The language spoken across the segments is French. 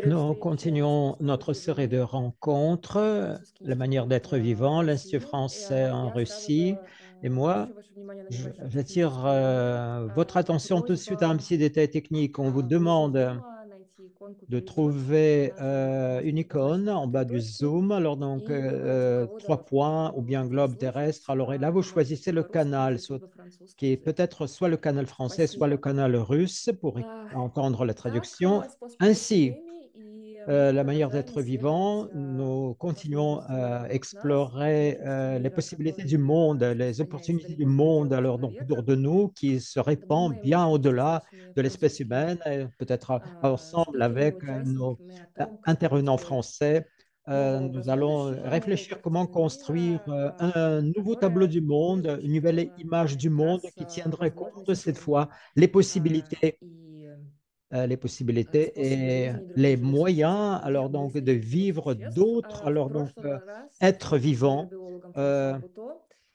Nous continuons notre série de rencontres, la manière d'être vivant, l'Institut français en Russie. Et moi, j'attire votre attention tout de suite à un petit détail technique. On vous demande de trouver une icône en bas du zoom. Alors donc, trois points ou bien globe terrestre. Alors et là, vous choisissez le canal, qui est peut-être soit le canal français, soit le canal russe pour entendre la traduction. Ainsi, la manière d'être vivant, nous continuons à explorer les possibilités du monde, les opportunités du monde alors donc autour de nous qui se répand bien au-delà de l'espèce humaine, et peut-être ensemble avec nos intervenants français. Nous allons réfléchir comment construire un nouveau tableau du monde, une nouvelle image du monde qui tiendrait compte cette fois les possibilités les possibilités et les moyens alors donc de vivre d'autres alors donc êtres vivants. Euh,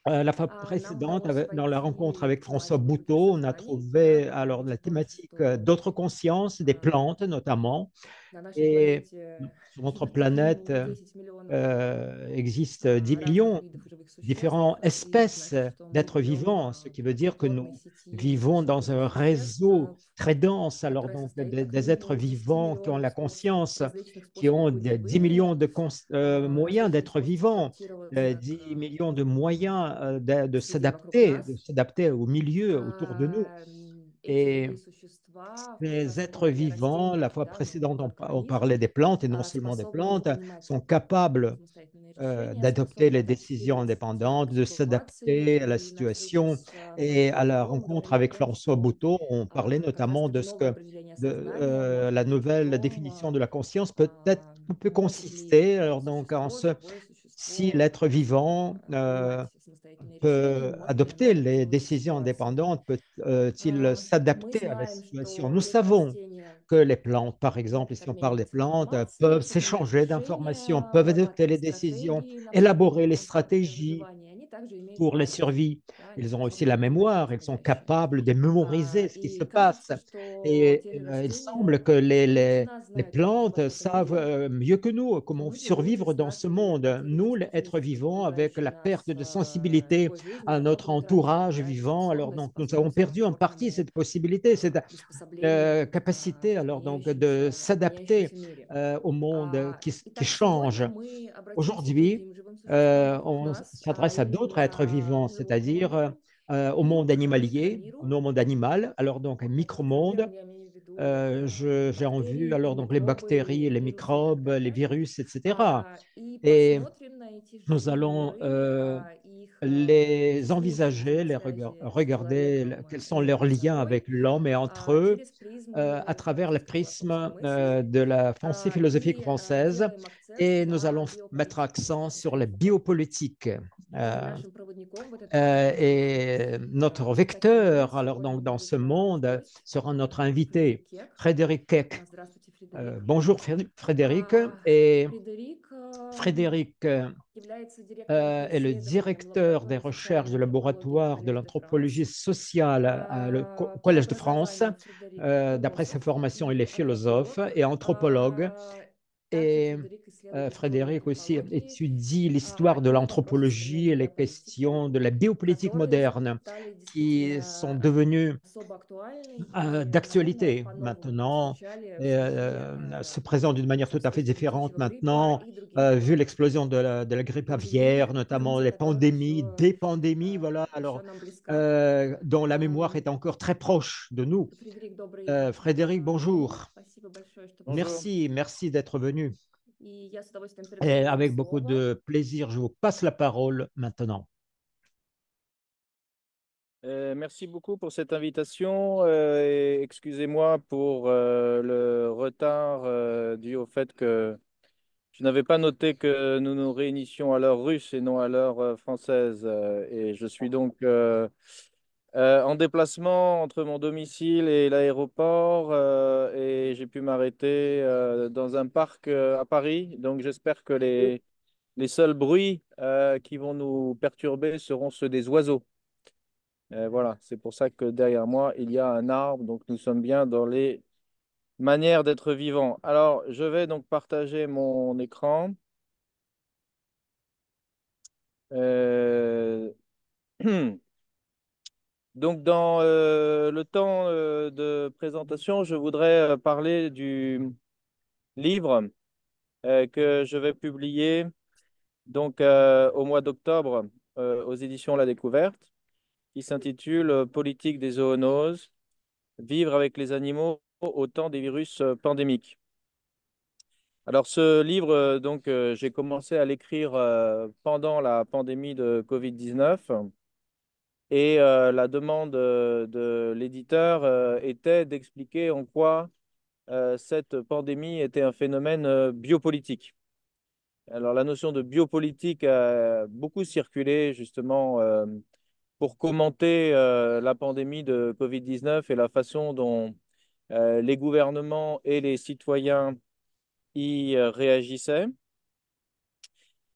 la fois précédente, dans la rencontre avec François Bouteau, on a trouvé alors la thématique d'autres consciences, des plantes notamment, et sur notre planète existe 10 millions différentes espèces d'êtres vivants, ce qui veut dire que nous vivons dans un réseau très dense, alors donc des êtres vivants qui ont la conscience, qui ont 10 millions de moyens d'être vivants, 10 millions de moyens de s'adapter au milieu autour de nous. Et ces êtres vivants, la fois précédente, on parlait des plantes, et non seulement des plantes, sont capables d'adopter les décisions indépendantes, de s'adapter à la situation. Et à la rencontre avec François Bouteau, on parlait notamment de ce que la nouvelle définition de la conscience peut consister alors donc en ce si l'être vivant peut adopter les décisions indépendantes, peut-il s'adapter à la situation? Nous savons que les plantes, par exemple, si on parle des plantes, peuvent s'échanger d'informations, peuvent adopter les décisions, élaborer les stratégies pour la survie. Ils ont aussi la mémoire, ils sont capables de mémoriser ce qui se passe. Et il semble que les plantes savent mieux que nous comment survivre dans ce monde. Nous, les êtres vivants, avec la perte de sensibilité à notre entourage vivant, alors donc nous avons perdu en partie cette possibilité, cette capacité alors donc de s'adapter au monde qui change. Aujourd'hui, on s'adresse à d'autres êtres vivants, c'est-à-dire au monde animalier, au monde animal, alors donc un micromonde. J'ai en vue alors donc les bactéries, les microbes, les virus, etc. Et nous allons les envisager, regarder quels sont leurs liens avec l'homme et entre eux à travers le prisme de la pensée philosophique française et nous allons mettre accent sur la biopolitique. Euh, et notre vecteur, alors donc dans ce monde, sera notre invité, Frédéric Keck. Bonjour Frédéric. Et Frédéric est le directeur des recherches du laboratoire de l'anthropologie sociale au Collège de France. D'après sa formation, il est philosophe et anthropologue. Et Frédéric aussi étudie l'histoire de l'anthropologie et les questions de la biopolitique moderne qui sont devenues d'actualité maintenant, se présentent d'une manière tout à fait différente maintenant, vu l'explosion de la grippe aviaire, notamment les pandémies, des pandémies, voilà, alors, dont la mémoire est encore très proche de nous. Frédéric, bonjour. Bonjour. Merci d'être venu. Et avec beaucoup de plaisir, je vous passe la parole maintenant. Merci beaucoup pour cette invitation. Et excusez-moi pour le retard dû au fait que je n'avais pas noté que nous nous réunissions à l'heure russe et non à l'heure française. Et je suis donc en déplacement entre mon domicile et l'aéroport et j'ai pu m'arrêter dans un parc à Paris. Donc j'espère que les seuls bruits qui vont nous perturber seront ceux des oiseaux. Voilà, c'est pour ça que derrière moi, il y a un arbre. Donc, nous sommes bien dans les Manière d'être vivant. Alors, je vais donc partager mon écran. Euh, Donc, dans le temps de présentation, je voudrais parler du livre que je vais publier donc, au mois d'octobre aux éditions La Découverte, qui s'intitule Politique des zoonoses, vivre avec les animaux au temps des virus pandémiques. Alors, ce livre, j'ai commencé à l'écrire pendant la pandémie de Covid-19. Et la demande de l'éditeur était d'expliquer en quoi cette pandémie était un phénomène biopolitique. Alors, la notion de biopolitique a beaucoup circulé justement pour commenter la pandémie de Covid-19 et la façon dont les gouvernements et les citoyens y réagissaient.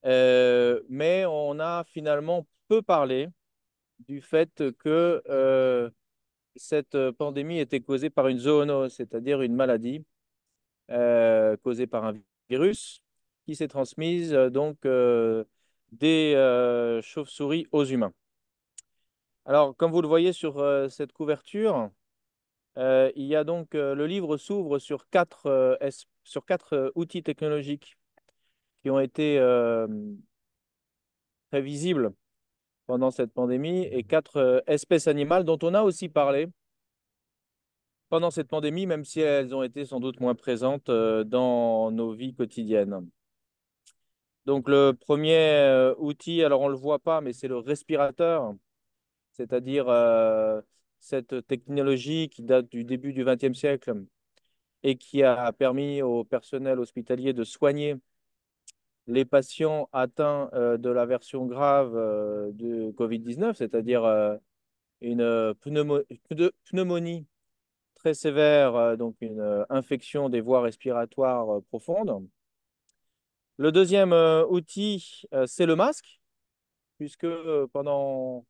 Mais on a finalement peu parlé du fait que cette pandémie était causée par une zoonose, c'est-à-dire une maladie causée par un virus qui s'est transmise des chauves-souris aux humains. Alors, comme vous le voyez sur cette couverture, il y a donc le livre s'ouvre sur quatre outils technologiques qui ont été très visibles pendant cette pandémie et quatre espèces animales dont on a aussi parlé pendant cette pandémie, même si elles ont été sans doute moins présentes dans nos vies quotidiennes. Donc le premier outil, alors on ne le voit pas, mais c'est le respirateur, c'est-à-dire cette technologie qui date du début du XXe siècle et qui a permis au personnel hospitalier de soigner les patients atteints de la version grave de Covid-19, c'est-à-dire une pneumonie très sévère, donc une infection des voies respiratoires profondes. Le deuxième outil, c'est le masque, puisque pendant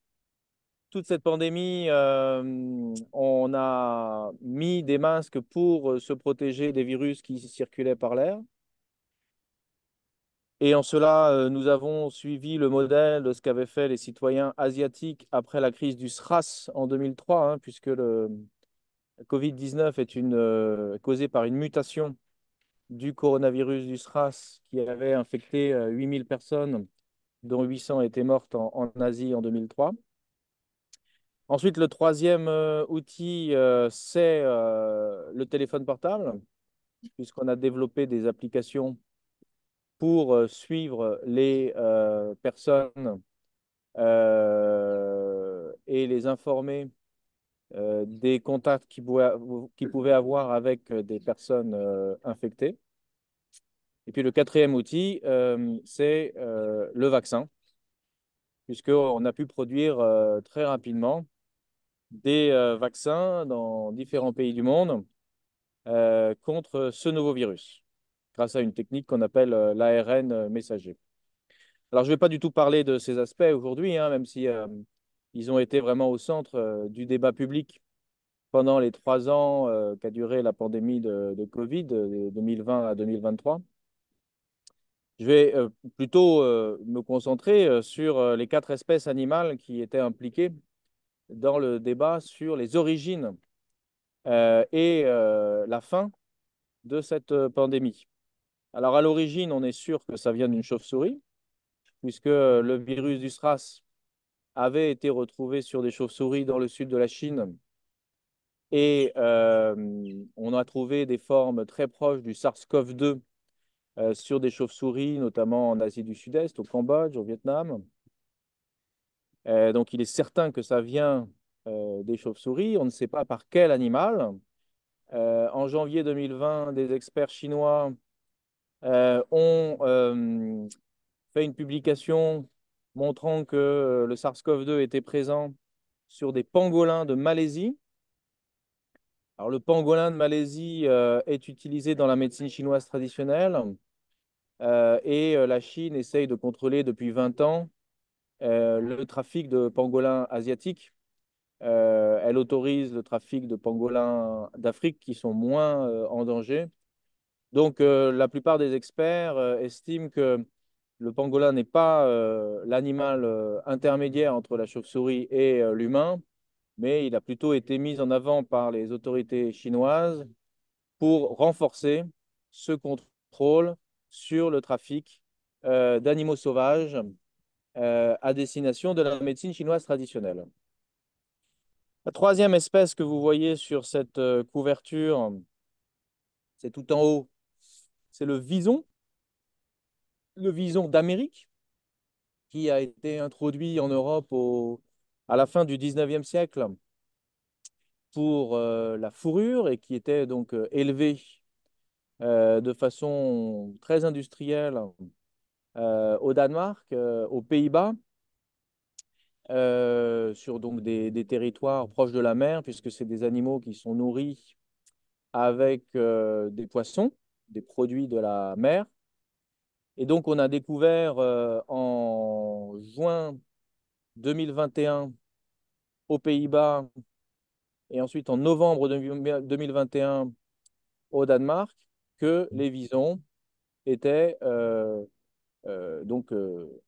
toute cette pandémie, on a mis des masques pour se protéger des virus qui circulaient par l'air. Et en cela, nous avons suivi le modèle de ce qu'avaient fait les citoyens asiatiques après la crise du SRAS en 2003, hein, puisque le Covid-19 est causé par une mutation du coronavirus du SRAS qui avait infecté 8000 personnes, dont 800 étaient mortes en Asie en 2003. Ensuite, le troisième outil, c'est le téléphone portable, puisqu'on a développé des applications pour suivre les personnes et les informer des contacts qu'ils pouvaient avoir avec des personnes infectées. Et puis le quatrième outil, c'est le vaccin, puisqu'on a pu produire très rapidement des vaccins dans différents pays du monde contre ce nouveau virus, grâce à une technique qu'on appelle l'ARN messager. Alors, je ne vais pas du tout parler de ces aspects aujourd'hui, hein, même si ils ont été vraiment au centre du débat public pendant les 3 ans qu'a duré la pandémie de Covid, de 2020 à 2023. Je vais plutôt me concentrer sur les quatre espèces animales qui étaient impliquées dans le débat sur les origines et la fin de cette pandémie. Alors, à l'origine, on est sûr que ça vient d'une chauve-souris, puisque le virus du SRAS avait été retrouvé sur des chauves-souris dans le sud de la Chine. Et on a trouvé des formes très proches du SARS-CoV-2 sur des chauves-souris, notamment en Asie du Sud-Est, au Cambodge, au Vietnam. Donc, il est certain que ça vient des chauves-souris. On ne sait pas par quel animal. En janvier 2020, des experts chinois ont fait une publication montrant que le SARS-CoV-2 était présent sur des pangolins de Malaisie. Alors, le pangolin de Malaisie est utilisé dans la médecine chinoise traditionnelle et la Chine essaye de contrôler depuis 20 ans le trafic de pangolins asiatiques Elle autorise le trafic de pangolins d'Afrique qui sont moins en danger. Donc, la plupart des experts estiment que le pangolin n'est pas l'animal intermédiaire entre la chauve-souris et l'humain, mais il a plutôt été mis en avant par les autorités chinoises pour renforcer ce contrôle sur le trafic d'animaux sauvages à destination de la médecine chinoise traditionnelle. La troisième espèce que vous voyez sur cette couverture, c'est tout en haut, c'est le vison d'Amérique, qui a été introduit en Europe à la fin du 19e siècle pour la fourrure et qui était donc élevé de façon très industrielle au Danemark, aux Pays-Bas, sur donc des territoires proches de la mer, puisque c'est des animaux qui sont nourris avec des poissons, des produits de la mer. Et donc, on a découvert en juin 2021 aux Pays-Bas et ensuite en novembre 2021 au Danemark que les visons étaient donc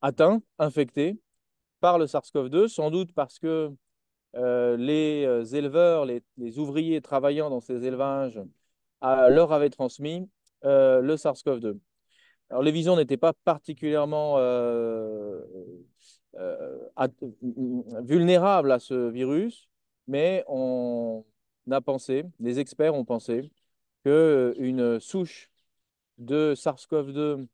atteints, infectés par le SARS-CoV-2, sans doute parce que les éleveurs, les ouvriers travaillant dans ces élevages leur avaient transmis le SARS-CoV-2. Alors, les visons n'étaient pas particulièrement vulnérables à ce virus, mais on a pensé, les experts ont pensé, qu'une souche de SARS-CoV-2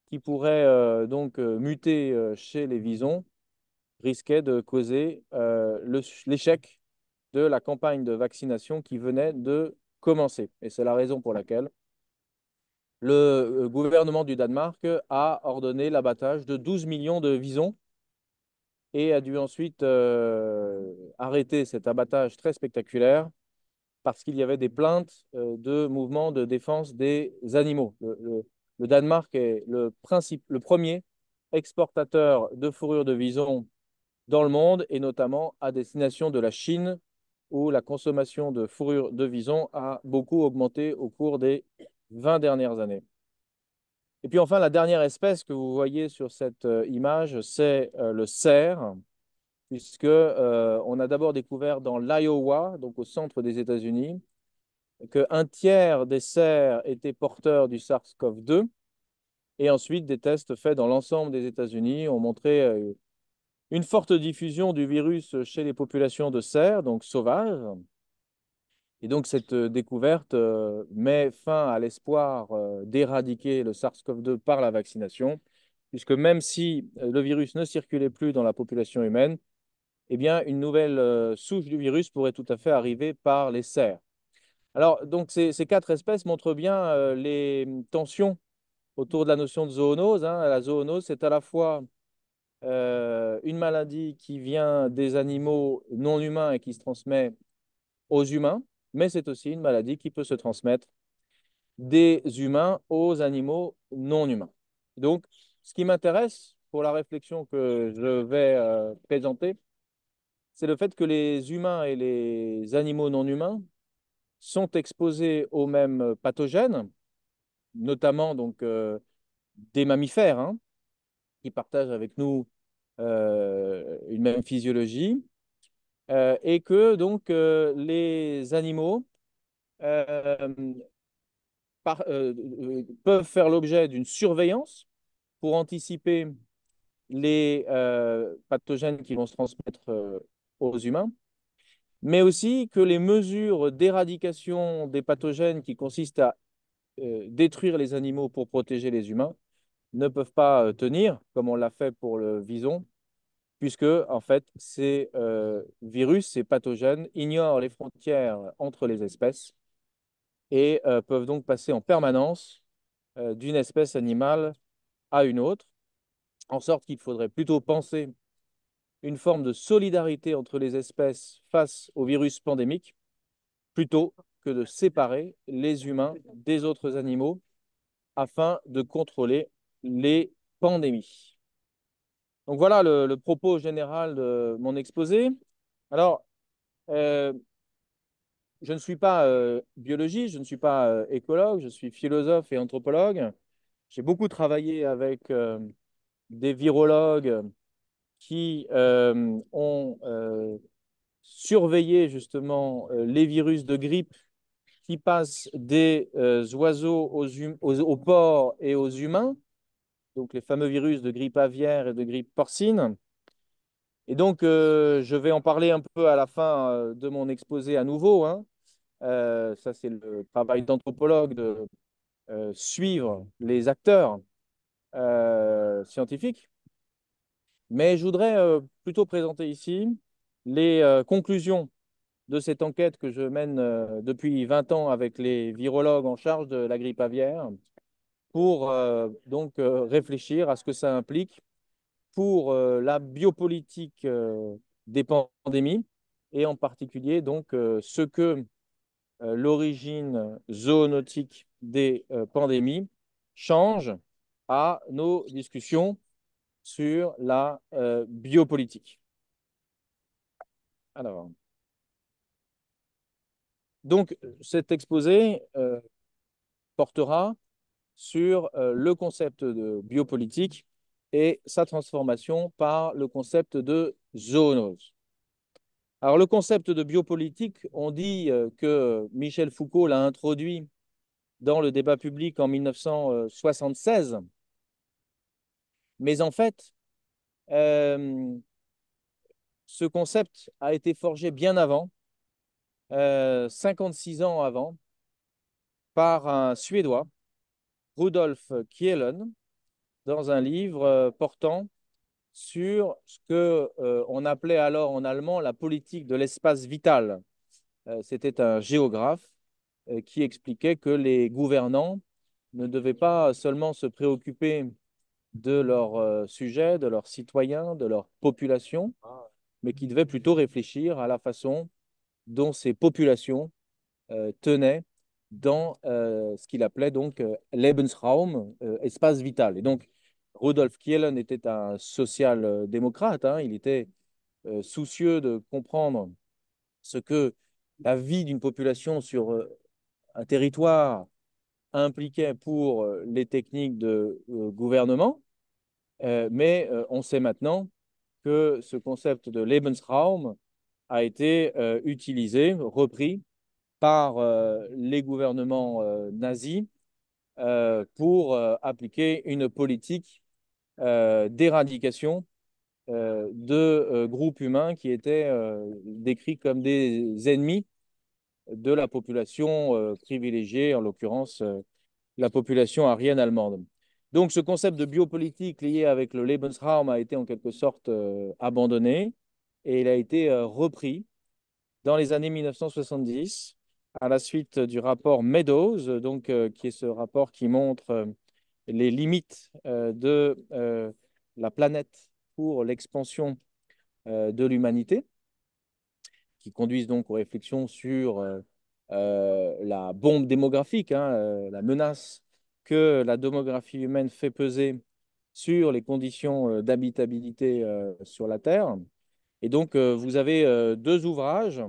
qui pourrait donc muter chez les visons risquait de causer l'échec de la campagne de vaccination qui venait de commencer. Et c'est la raison pour laquelle le gouvernement du Danemark a ordonné l'abattage de 12 millions de visons et a dû ensuite arrêter cet abattage très spectaculaire parce qu'il y avait des plaintes de mouvements de défense des animaux. Le Danemark est le premier exportateur de fourrure de vison dans le monde et notamment à destination de la Chine où la consommation de fourrure de vison a beaucoup augmenté au cours des 20 dernières années. Et puis enfin, la dernière espèce que vous voyez sur cette image, c'est le cerf, puisque on a d'abord découvert dans l'Iowa, donc au centre des États-Unis, qu'un tiers des cerfs étaient porteurs du SARS-CoV-2. Et ensuite, des tests faits dans l'ensemble des États-Unis ont montré une forte diffusion du virus chez les populations de cerfs, donc sauvages. Et donc, cette découverte met fin à l'espoir d'éradiquer le SARS-CoV-2 par la vaccination, puisque même si le virus ne circulait plus dans la population humaine, eh bien, une nouvelle souche du virus pourrait tout à fait arriver par les cerfs. Alors, donc, ces quatre espèces montrent bien les tensions autour de la notion de zoonose, hein. La zoonose, c'est à la fois une maladie qui vient des animaux non humains et qui se transmet aux humains, mais c'est aussi une maladie qui peut se transmettre des humains aux animaux non humains. Donc, ce qui m'intéresse pour la réflexion que je vais présenter, c'est le fait que les humains et les animaux non humains sont exposés aux mêmes pathogènes, notamment donc des mammifères, hein, qui partagent avec nous une même physiologie, et que donc les animaux euh, peuvent faire l'objet d'une surveillance pour anticiper les pathogènes qui vont se transmettre aux humains, mais aussi que les mesures d'éradication des pathogènes qui consistent à détruire les animaux pour protéger les humains ne peuvent pas tenir, comme on l'a fait pour le vison, puisque en fait, ces virus, ces pathogènes ignorent les frontières entre les espèces et peuvent donc passer en permanence d'une espèce animale à une autre, en sorte qu'il faudrait plutôt penser une forme de solidarité entre les espèces face au virus pandémique, plutôt que de séparer les humains des autres animaux afin de contrôler les pandémies. Donc voilà le propos général de mon exposé. Alors, euh, je ne suis pas biologiste, je ne suis pas écologue, je suis philosophe et anthropologue. J'ai beaucoup travaillé avec des virologues qui ont surveillé justement les virus de grippe qui passent des oiseaux aux porcs et aux humains, donc les fameux virus de grippe aviaire et de grippe porcine. Et donc, je vais en parler un peu à la fin de mon exposé à nouveau, hein. Ça, c'est le travail d'anthropologue de suivre les acteurs scientifiques. Mais je voudrais plutôt présenter ici les conclusions de cette enquête que je mène depuis 20 ans avec les virologues en charge de la grippe aviaire pour donc réfléchir à ce que ça implique pour la biopolitique des pandémies et en particulier donc ce que l'origine zoonotique des pandémies change à nos discussions sur la biopolitique. Alors, donc cet exposé portera sur le concept de biopolitique et sa transformation par le concept de zoonose. Alors, le concept de biopolitique, on dit que Michel Foucault l'a introduit dans le débat public en 1976, mais en fait, euh, ce concept a été forgé bien avant, 56 ans avant, par un Suédois, Rudolf Kielen, dans un livre portant sur ce que on appelait alors en allemand la politique de l'espace vital. C'était un géographe qui expliquait que les gouvernants ne devaient pas seulement se préoccuper de leurs sujets, de leurs citoyens, de leur population, mais qui devaient plutôt réfléchir à la façon dont ces populations tenaient dans ce qu'il appelait donc Lebensraum, espace vital. Et donc, Rudolf Kielen était un social-démocrate, hein. Il était soucieux de comprendre ce que la vie d'une population sur un territoire impliquait pour les techniques de gouvernement. Mais on sait maintenant que ce concept de Lebensraum a été utilisé, repris par les gouvernements nazis pour appliquer une politique d'éradication de groupes humains qui étaient décrits comme des ennemis de la population privilégiée, en l'occurrence la population aryenne allemande. Donc ce concept de biopolitique lié avec le Lebensraum a été en quelque sorte abandonné et il a été repris dans les années 1970 à la suite du rapport Meadows, donc, qui est ce rapport qui montre les limites de la planète pour l'expansion de l'humanité, qui conduisent donc aux réflexions sur la bombe démographique, hein, la menace que la démographie humaine fait peser sur les conditions d'habitabilité sur la Terre. Et donc, vous avez deux ouvrages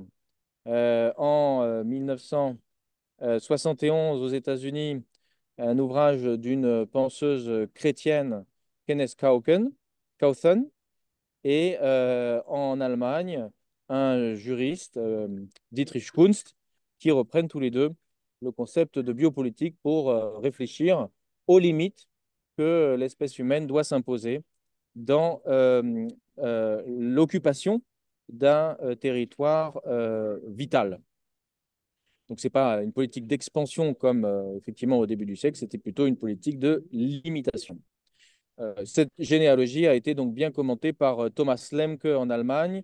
en 1971 aux États-Unis, un ouvrage d'une penseuse chrétienne, Kenneth Kauthen, et en Allemagne, un juriste, Dietrich Kunst, qui reprennent tous les deux le concept de biopolitique pour réfléchir aux limites que l'espèce humaine doit s'imposer dans l'occupation d'un territoire vital. Donc, ce n'est pas une politique d'expansion comme effectivement au début du siècle, c'était plutôt une politique de limitation. Cette généalogie a été donc bien commentée par Thomas Lemke en Allemagne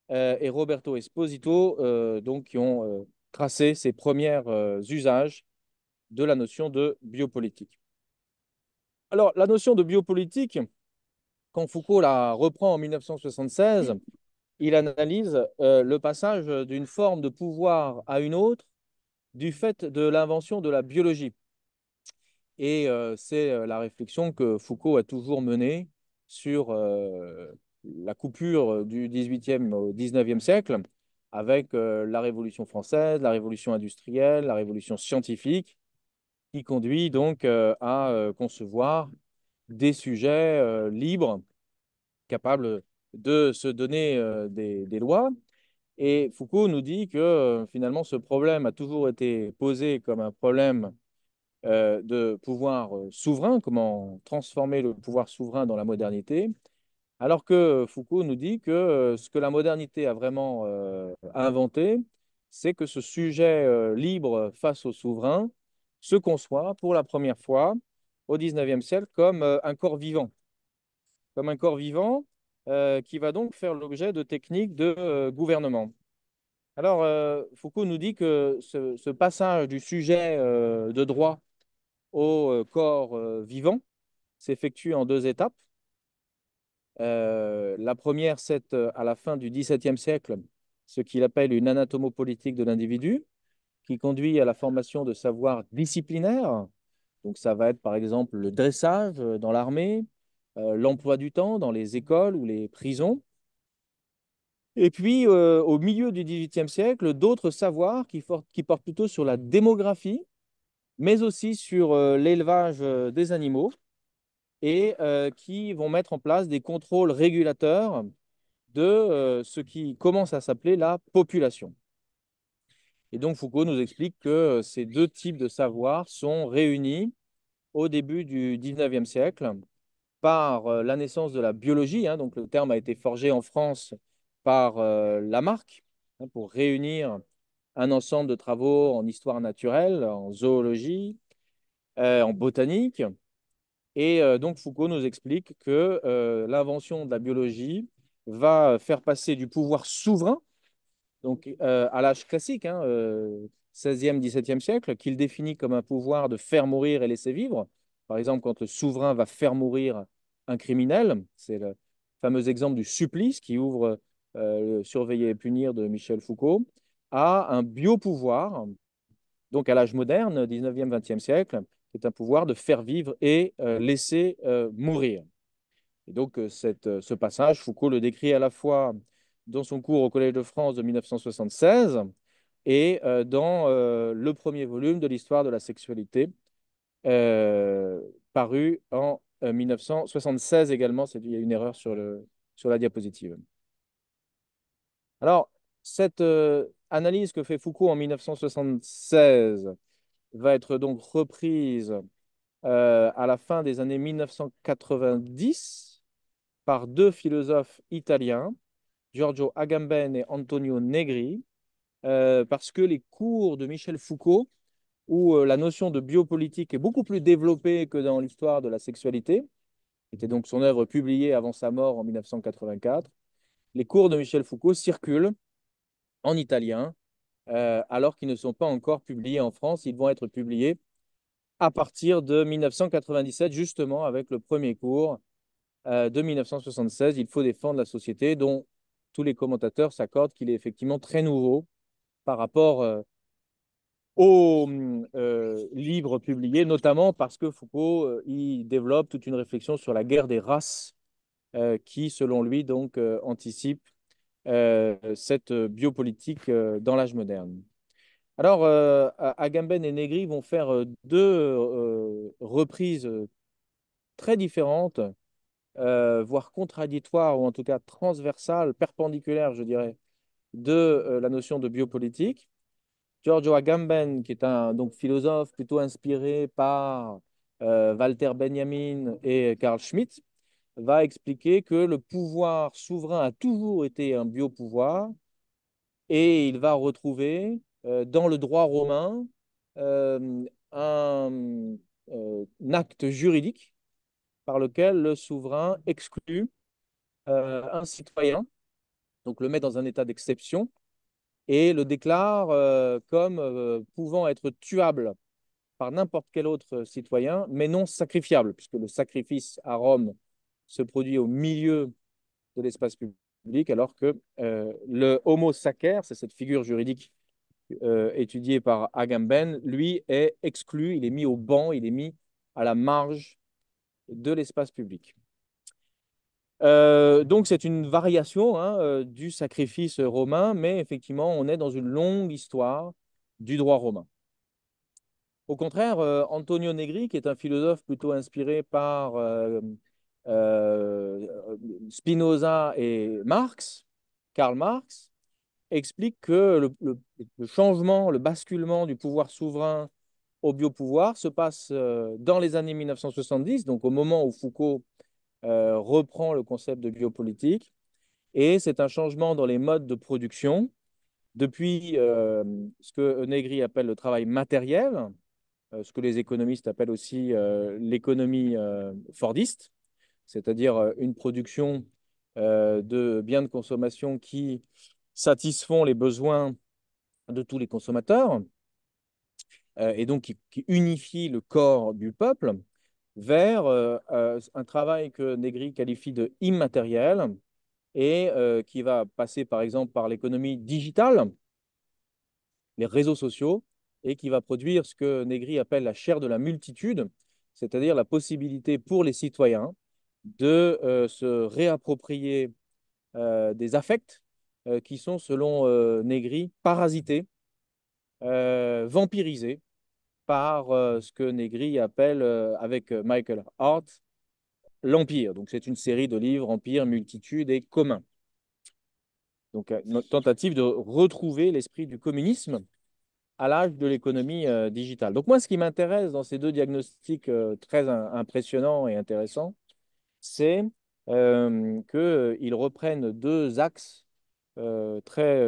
et Roberto Esposito, donc, qui ont tracé ces premiers usages de la notion de biopolitique. Alors, la notion de biopolitique, quand Foucault la reprend en 1976, il analyse le passage d'une forme de pouvoir à une autre du fait de l'invention de la biologie. Et c'est la réflexion que Foucault a toujours menée sur la coupure du XVIIIe au XIXe siècle, avec la Révolution française, la Révolution industrielle, la Révolution scientifique, qui conduit donc à concevoir des sujets libres, capables de se donner des lois. Et Foucault nous dit que finalement, ce problème a toujours été posé comme un problème de pouvoir souverain, comment transformer le pouvoir souverain dans la modernité, alors que Foucault nous dit que ce que la modernité a vraiment inventé, c'est que ce sujet libre face au souverain se conçoit pour la première fois au XIXe siècle comme un corps vivant, comme un corps vivant qui va donc faire l'objet de techniques de gouvernement. Alors, Foucault nous dit que ce passage du sujet de droit au corps vivant s'effectue en deux étapes. La première, c'est à la fin du XVIIe siècle, ce qu'il appelle une anatomopolitique de l'individu, qui conduit à la formation de savoirs disciplinaires. Donc, ça va être par exemple le dressage dans l'armée, l'emploi du temps dans les écoles ou les prisons. Et puis, au milieu du XVIIIe siècle, d'autres savoirs qui portent plutôt sur la démographie, mais aussi sur l'élevage des animaux et qui vont mettre en place des contrôles régulateurs de ce qui commence à s'appeler la population. Et donc Foucault nous explique que ces deux types de savoirs sont réunis au début du XIXe siècle par la naissance de la biologie. Hein, donc le terme a été forgé en France par Lamarck hein, pour réunir un ensemble de travaux en histoire naturelle, en zoologie, en botanique. Et donc Foucault nous explique que l'invention de la biologie va faire passer du pouvoir souverain, donc à l'âge classique, hein, 16e, 17e siècle, qu'il définit comme un pouvoir de faire mourir et laisser vivre. Par exemple, quand le souverain va faire mourir un criminel, c'est le fameux exemple du supplice qui ouvre le Surveiller et punir de Michel Foucault, à un biopouvoir, donc à l'âge moderne, 19e, 20e siècle, qui est un pouvoir de faire vivre et laisser mourir. Et donc, ce passage, Foucault le décrit à la fois dans son cours au Collège de France de 1976 et dans le premier volume de l'histoire de la sexualité, euh, paru en 1976 également. Il y a une erreur sur la diapositive. Alors, cette analyse que fait Foucault en 1976 va être donc reprise à la fin des années 1990 par deux philosophes italiens, Giorgio Agamben et Antonio Negri, parce que les cours de Michel Foucault, où la notion de biopolitique est beaucoup plus développée que dans l'histoire de la sexualité, qui était donc son œuvre publiée avant sa mort en 1984, les cours de Michel Foucault circulent en italien, alors qu'ils ne sont pas encore publiés en France. Ils vont être publiés à partir de 1997, justement avec le premier cours de 1976, Il faut défendre la société, dont tous les commentateurs s'accordent qu'il est effectivement très nouveau par rapport aux livres publiés, notamment parce que Foucault y développe toute une réflexion sur la guerre des races qui, selon lui, donc anticipe cette biopolitique dans l'âge moderne. Alors, Agamben et Negri vont faire deux reprises très différentes voire contradictoire ou en tout cas transversale, perpendiculaire, je dirais, de la notion de biopolitique. Giorgio Agamben, qui est un donc, philosophe plutôt inspiré par Walter Benjamin et Carl Schmitt, va expliquer que le pouvoir souverain a toujours été un biopouvoir et il va retrouver dans le droit romain un acte juridique par lequel le souverain exclut un citoyen, donc le met dans un état d'exception et le déclare comme pouvant être tuable par n'importe quel autre citoyen, mais non sacrifiable, puisque le sacrifice à Rome se produit au milieu de l'espace public, alors que le homo sacer, c'est cette figure juridique étudiée par Agamben, lui est exclu, il est mis au banc, il est mis à la marge de l'espace public. Donc, c'est une variation hein, du sacrifice romain, mais effectivement, on est dans une longue histoire du droit romain. Au contraire, Antonio Negri, qui est un philosophe plutôt inspiré par euh, Spinoza et Marx, Karl Marx, explique que le changement, le basculement du pouvoir souverain au biopouvoir se passe dans les années 1970, donc au moment où Foucault reprend le concept de biopolitique, et c'est un changement dans les modes de production depuis ce que Negri appelle le travail matériel, ce que les économistes appellent aussi l'économie fordiste, c'est-à-dire une production de biens de consommation qui satisfont les besoins de tous les consommateurs et donc qui unifie le corps du peuple vers un travail que Negri qualifie de immatériel et qui va passer par exemple par l'économie digitale, les réseaux sociaux, et qui va produire ce que Negri appelle la chair de la multitude, c'est-à-dire la possibilité pour les citoyens de se réapproprier des affects qui sont, selon Negri, parasités, vampirisés par ce que Negri appelle, avec Michael Hart, l'Empire. Donc, c'est une série de livres, Empire, Multitude et Commun. Donc, une tentative de retrouver l'esprit du communisme à l'âge de l'économie digitale. Donc, moi, ce qui m'intéresse dans ces deux diagnostics très impressionnants et intéressants, c'est qu'ils reprennent deux axes très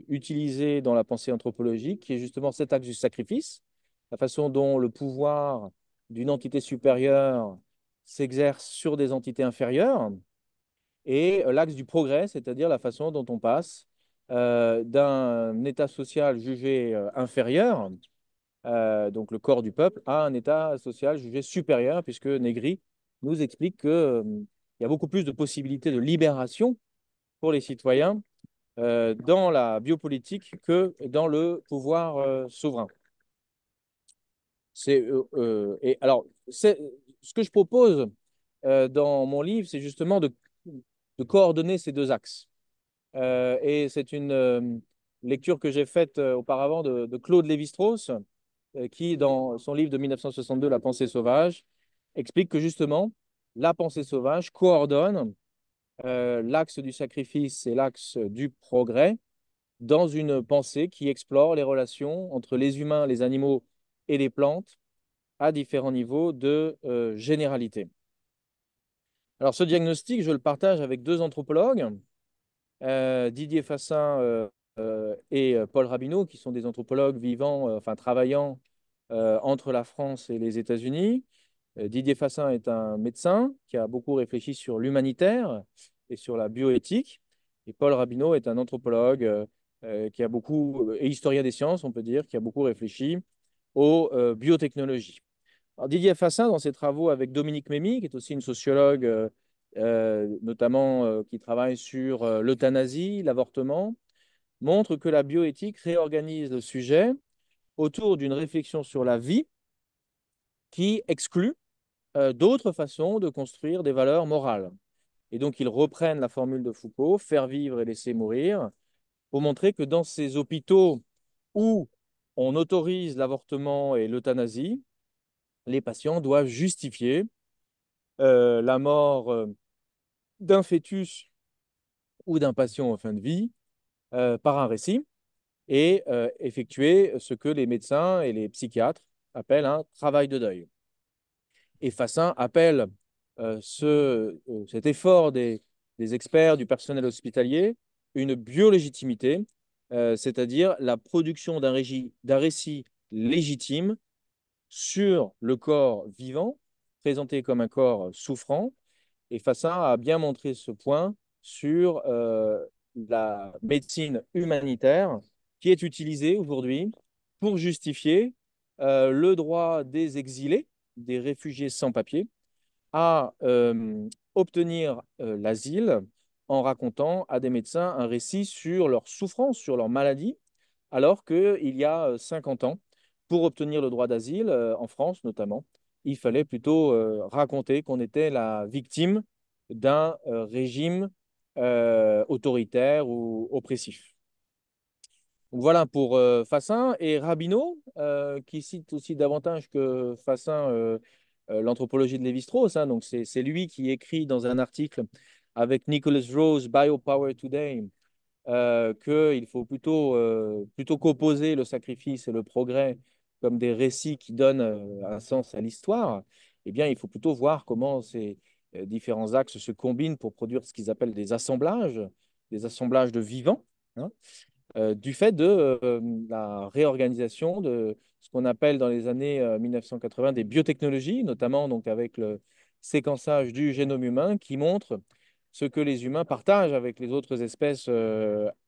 utilisés dans la pensée anthropologique, qui est justement cet axe du sacrifice, la façon dont le pouvoir d'une entité supérieure s'exerce sur des entités inférieures, et l'axe du progrès, c'est-à-dire la façon dont on passe d'un état social jugé inférieur, donc le corps du peuple, à un état social jugé supérieur, puisque Negri nous explique qu'il y a beaucoup plus de possibilités de libération pour les citoyens dans la biopolitique que dans le pouvoir souverain. Et alors, ce que je propose dans mon livre, c'est justement de coordonner ces deux axes. Et c'est une lecture que j'ai faite auparavant de Claude Lévi-Strauss, qui, dans son livre de 1962, La pensée sauvage, explique que justement, la pensée sauvage coordonne l'axe du sacrifice et l'axe du progrès dans une pensée qui explore les relations entre les humains, les animaux et les plantes à différents niveaux de généralité. Alors, ce diagnostic, je le partage avec deux anthropologues, Didier Fassin et Paul Rabineau, qui sont des anthropologues vivant, enfin travaillant entre la France et les États-Unis. Didier Fassin est un médecin qui a beaucoup réfléchi sur l'humanitaire et sur la bioéthique. Et Paul Rabineau est un anthropologue qui a beaucoup, et historien des sciences, on peut dire, qui a beaucoup réfléchi aux biotechnologies. Alors, Didier Fassin, dans ses travaux avec Dominique Mémy, qui est aussi une sociologue, notamment qui travaille sur l'euthanasie, l'avortement, montre que la bioéthique réorganise le sujet autour d'une réflexion sur la vie qui exclut d'autres façons de construire des valeurs morales. Et donc, ils reprennent la formule de Foucault, faire vivre et laisser mourir, pour montrer que dans ces hôpitaux où on autorise l'avortement et l'euthanasie, les patients doivent justifier la mort d'un fœtus ou d'un patient en fin de vie par un récit et effectuer ce que les médecins et les psychiatres appellent un travail de deuil. Et Fassin appelle cet effort des experts, du personnel hospitalier, une biolégitimité, c'est-à-dire la production d'un récit légitime sur le corps vivant, présenté comme un corps souffrant. Et Fassin a bien montré ce point sur la médecine humanitaire qui est utilisée aujourd'hui pour justifier le droit des exilés, des réfugiés sans papier, à obtenir l'asile en racontant à des médecins un récit sur leur souffrance, sur leur maladie, alors qu'il y a 50 ans, pour obtenir le droit d'asile, en France notamment, il fallait plutôt raconter qu'on était la victime d'un régime autoritaire ou oppressif. Donc voilà pour Fassin et Rabineau, qui cite aussi davantage que Fassin l'anthropologie de Lévi-Strauss. Hein. Donc c'est lui qui écrit dans un article avec Nicholas Rose, Biopower Today, qu'il faut plutôt qu'opposer le sacrifice et le progrès comme des récits qui donnent un sens à l'histoire, eh bien, il faut plutôt voir comment ces différents axes se combinent pour produire ce qu'ils appellent des assemblages de vivants. Hein, du fait de la réorganisation de ce qu'on appelle dans les années 1980 des biotechnologies, notamment donc avec le séquençage du génome humain qui montre ce que les humains partagent avec les autres espèces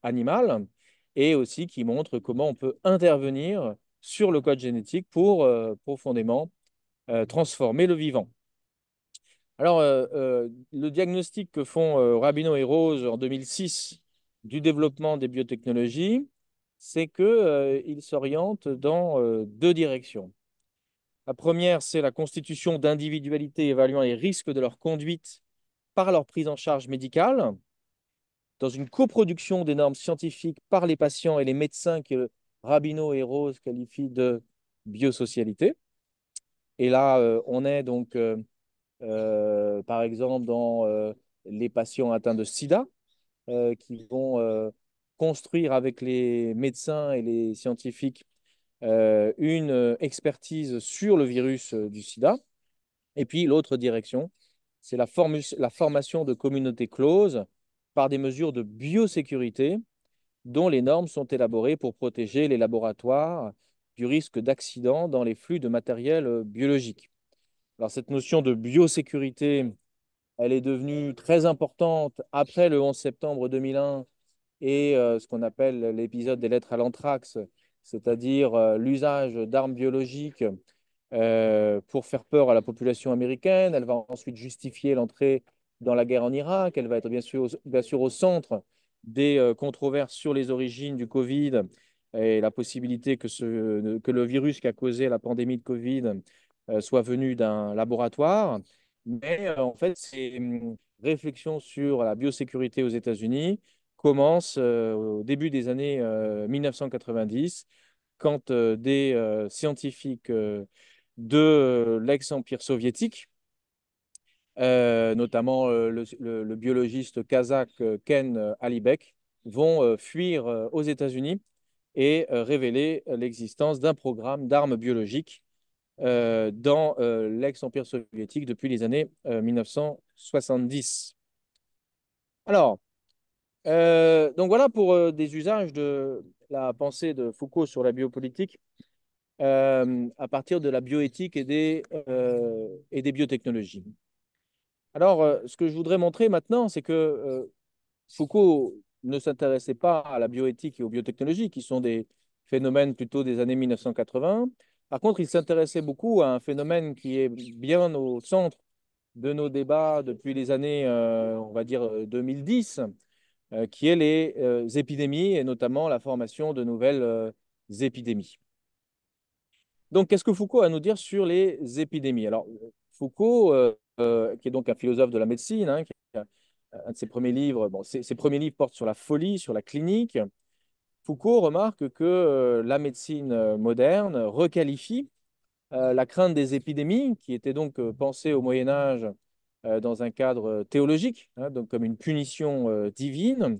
animales et aussi qui montre comment on peut intervenir sur le code génétique pour profondément transformer le vivant. Alors, le diagnostic que font Rabino et Rose en 2006 du développement des biotechnologies, c'est qu'ils s'orientent dans deux directions. La première, c'est la constitution d'individualités évaluant les risques de leur conduite par leur prise en charge médicale, dans une coproduction des normes scientifiques par les patients et les médecins que Rabino et Rose qualifient de biosocialité. Et là, on est donc par exemple dans les patients atteints de sida, qui vont construire avec les médecins et les scientifiques une expertise sur le virus du sida. Et puis l'autre direction, c'est la formation de communautés closes par des mesures de biosécurité dont les normes sont élaborées pour protéger les laboratoires du risque d'accident dans les flux de matériel biologique. Alors cette notion de biosécurité, elle est devenue très importante après le 11 septembre 2001 et ce qu'on appelle l'épisode des lettres à l'anthrax, c'est-à-dire l'usage d'armes biologiques pour faire peur à la population américaine. Elle va ensuite justifier l'entrée dans la guerre en Irak. Elle va être bien sûr au centre des controverses sur les origines du Covid et la possibilité que le virus qui a causé la pandémie de Covid soit venu d'un laboratoire. Mais en fait, ces réflexions sur la biosécurité aux États-Unis commencent au début des années 1990, quand des scientifiques de l'ex-empire soviétique, notamment le biologiste kazakh Ken Alibek, vont fuir aux États-Unis et révéler l'existence d'un programme d'armes biologiques dans l'ex-empire soviétique depuis les années 1970. Alors, donc voilà pour des usages de la pensée de Foucault sur la biopolitique à partir de la bioéthique et des biotechnologies. Alors, ce que je voudrais montrer maintenant, c'est que Foucault ne s'intéressait pas à la bioéthique et aux biotechnologies, qui sont des phénomènes plutôt des années 1980. Par contre, il s'intéressait beaucoup à un phénomène qui est bien au centre de nos débats depuis les années, on va dire, 2010, qui est les épidémies et notamment la formation de nouvelles épidémies. Donc, qu'est-ce que Foucault a à nous dire sur les épidémies? Alors, Foucault, qui est donc un philosophe de la médecine, hein, qui a un de ses premiers livres, bon, ses premiers livres portent sur la folie, sur la clinique. Foucault remarque que la médecine moderne requalifie la crainte des épidémies, qui était donc pensée au Moyen Âge dans un cadre théologique, hein, donc comme une punition divine.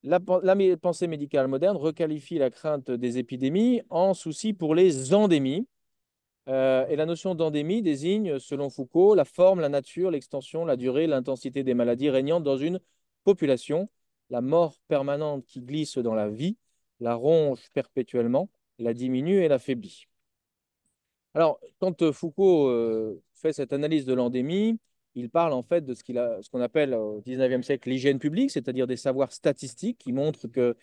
La pensée médicale moderne requalifie la crainte des épidémies en souci pour les endémies. Et la notion d'endémie désigne, selon Foucault, la forme, la nature, l'extension, la durée, l'intensité des maladies régnantes dans une population, la mort permanente qui glisse dans la vie, la ronge perpétuellement, la diminue et l'affaiblit. Alors, quand Foucault fait cette analyse de l'endémie, il parle en fait de ce qu'on appelle au 19e siècle l'hygiène publique, c'est-à-dire des savoirs statistiques qui montrent que,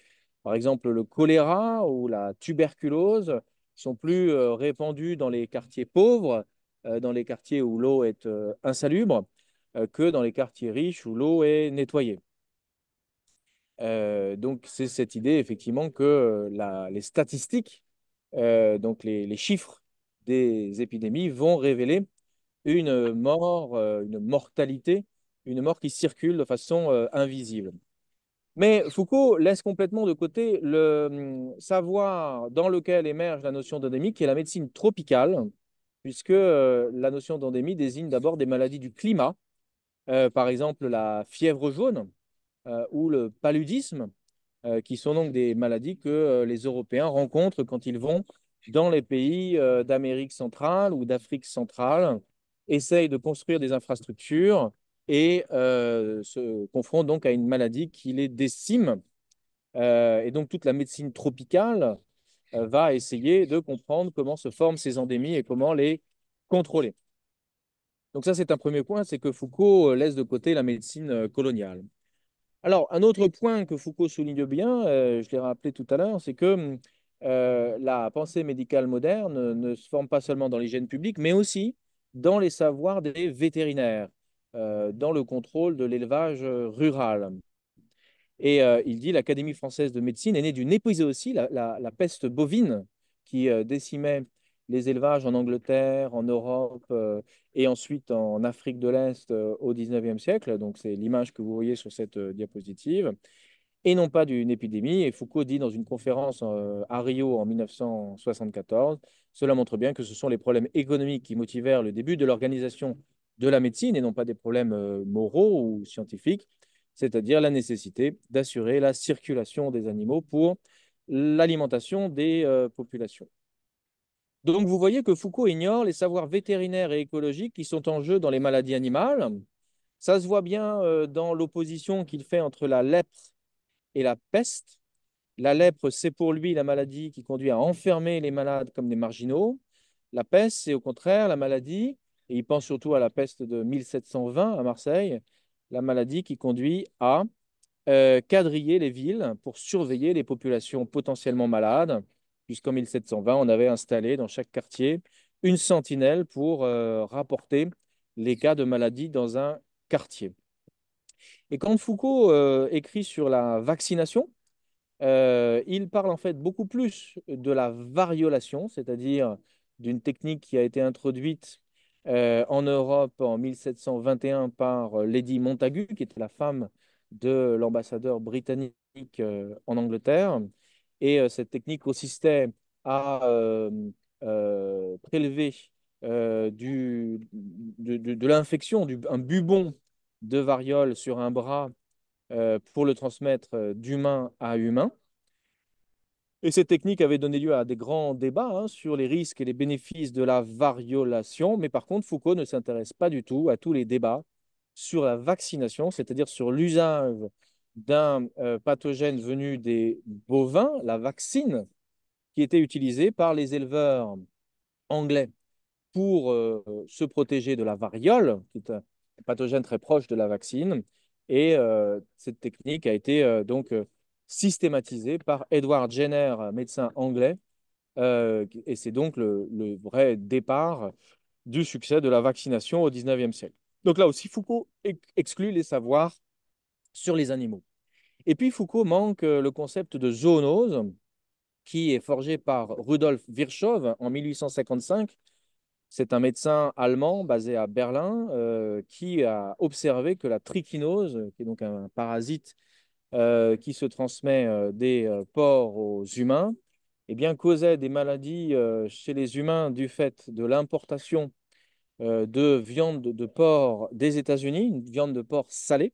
par exemple, le choléra ou la tuberculose sont plus répandus dans les quartiers pauvres, dans les quartiers où l'eau est insalubre, que dans les quartiers riches où l'eau est nettoyée. Donc, c'est cette idée, effectivement, que les statistiques, donc les chiffres des épidémies, vont révéler une mort, une mortalité une mort qui circule de façon invisible. Mais Foucault laisse complètement de côté le savoir dans lequel émerge la notion d'endémie, qui est la médecine tropicale, puisque la notion d'endémie désigne d'abord des maladies du climat, par exemple la fièvre jaune ou le paludisme, qui sont donc des maladies que les Européens rencontrent quand ils vont dans les pays d'Amérique centrale ou d'Afrique centrale, essayent de construire des infrastructures et se confrontent donc à une maladie qui les décime. Et donc toute la médecine tropicale va essayer de comprendre comment se forment ces endémies et comment les contrôler. Donc ça, c'est un premier point, c'est que Foucault laisse de côté la médecine coloniale. Alors, un autre point que Foucault souligne bien, je l'ai rappelé tout à l'heure, c'est que la pensée médicale moderne ne se forme pas seulement dans l'hygiène publique, mais aussi dans les savoirs des vétérinaires, dans le contrôle de l'élevage rural. Et il dit l'Académie française de médecine est née d'une épizootie, la peste bovine, qui décimait les élevages en Angleterre, en Europe et ensuite en Afrique de l'Est au 19e siècle. Donc, c'est l'image que vous voyez sur cette diapositive. Et non pas d'une épidémie. Et Foucault dit dans une conférence à Rio en 1974, cela montre bien que ce sont les problèmes économiques qui motivèrent le début de l'organisation de la médecine et non pas des problèmes moraux ou scientifiques, c'est-à-dire la nécessité d'assurer la circulation des animaux pour l'alimentation des populations. Donc vous voyez que Foucault ignore les savoirs vétérinaires et écologiques qui sont en jeu dans les maladies animales. Ça se voit bien dans l'opposition qu'il fait entre la lèpre et la peste. La lèpre, c'est pour lui la maladie qui conduit à enfermer les malades comme des marginaux. La peste, c'est au contraire la maladie, et il pense surtout à la peste de 1720 à Marseille, la maladie qui conduit à quadriller les villes pour surveiller les populations potentiellement malades, puisqu'en 1720, on avait installé dans chaque quartier une sentinelle pour rapporter les cas de maladie dans un quartier. Et quand Foucault écrit sur la vaccination, il parle en fait beaucoup plus de la variolation, c'est-à-dire d'une technique qui a été introduite en Europe en 1721 par Lady Montagu, qui était la femme de l'ambassadeur britannique en Angleterre. Et cette technique consistait à prélever de l'infection, un bubon de variole sur un bras pour le transmettre d'humain à humain. Et cette technique avait donné lieu à des grands débats sur les risques et les bénéfices de la variolation. Mais par contre, Foucault ne s'intéresse pas du tout à tous les débats sur la vaccination, c'est-à-dire sur l'usage d'un pathogène venu des bovins, la vaccine, qui était utilisée par les éleveurs anglais pour se protéger de la variole, qui est un pathogène très proche de la vaccine. Et cette technique a été systématisée par Edward Jenner, médecin anglais. Et c'est donc le vrai départ du succès de la vaccination au 19e siècle. Donc là aussi, Foucault exclut les savoirs sur les animaux. Et puis Foucault manque le concept de zoonose, qui est forgé par Rudolf Virchow en 1855. C'est un médecin allemand basé à Berlin qui a observé que la trichinose, qui est donc un parasite qui se transmet des porcs aux humains, eh bien, causait des maladies chez les humains du fait de l'importation de viande de porc des États-Unis, une viande de porc salée.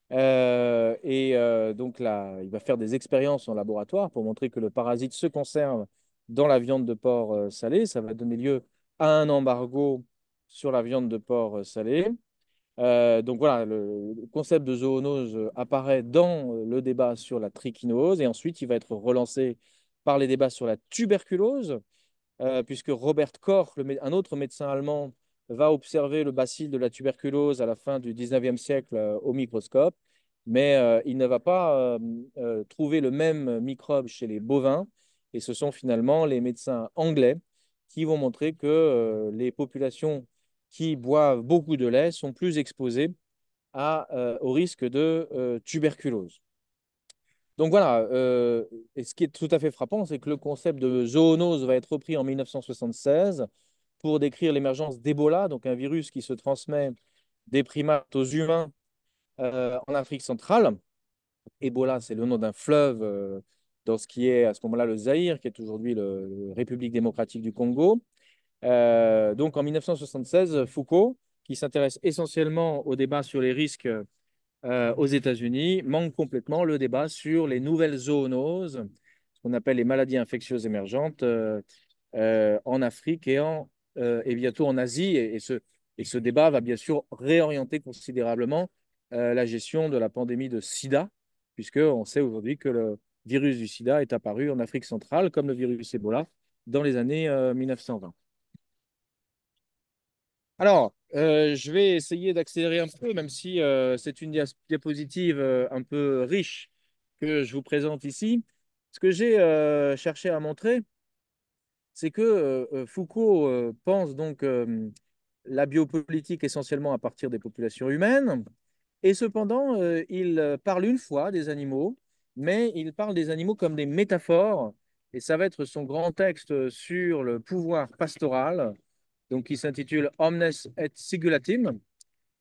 Donc là, il va faire des expériences en laboratoire pour montrer que le parasite se conserve dans la viande de porc salée. Ça va donner lieu à un embargo sur la viande de porc salée. Donc voilà, le concept de zoonose apparaît dans le débat sur la trichinose et ensuite il va être relancé par les débats sur la tuberculose, puisque Robert Koch, un autre médecin allemand, va observer le bacille de la tuberculose à la fin du 19e siècle au microscope, mais il ne va pas trouver le même microbe chez les bovins, et ce sont finalement les médecins anglais qui vont montrer que les populations qui boivent beaucoup de lait sont plus exposées au risque de tuberculose. Donc voilà, et ce qui est tout à fait frappant, c'est que le concept de zoonose va être repris en 1976 pour décrire l'émergence d'Ebola, donc un virus qui se transmet des primates aux humains en Afrique centrale. Ebola, c'est le nom d'un fleuve dans ce qui est à ce moment-là le Zaïre, qui est aujourd'hui la République démocratique du Congo. Donc en 1976, Foucault, qui s'intéresse essentiellement au débat sur les risques aux États-Unis, manque complètement le débat sur les nouvelles zoonoses, ce qu'on appelle les maladies infectieuses émergentes en Afrique et bientôt en Asie. Et ce débat va bien sûr réorienter considérablement la gestion de la pandémie de sida, puisqu'on sait aujourd'hui que le virus du sida est apparu en Afrique centrale, comme le virus Ebola, dans les années 1920. Alors, je vais essayer d'accélérer un peu, même si c'est une diapositive un peu riche que je vous présente ici. Ce que j'ai cherché à montrer, c'est que Foucault pense donc la biopolitique essentiellement à partir des populations humaines, et cependant, il parle une fois des animaux, mais il parle des animaux comme des métaphores, et ça va être son grand texte sur le pouvoir pastoral, donc qui s'intitule Omnes et Singulatim,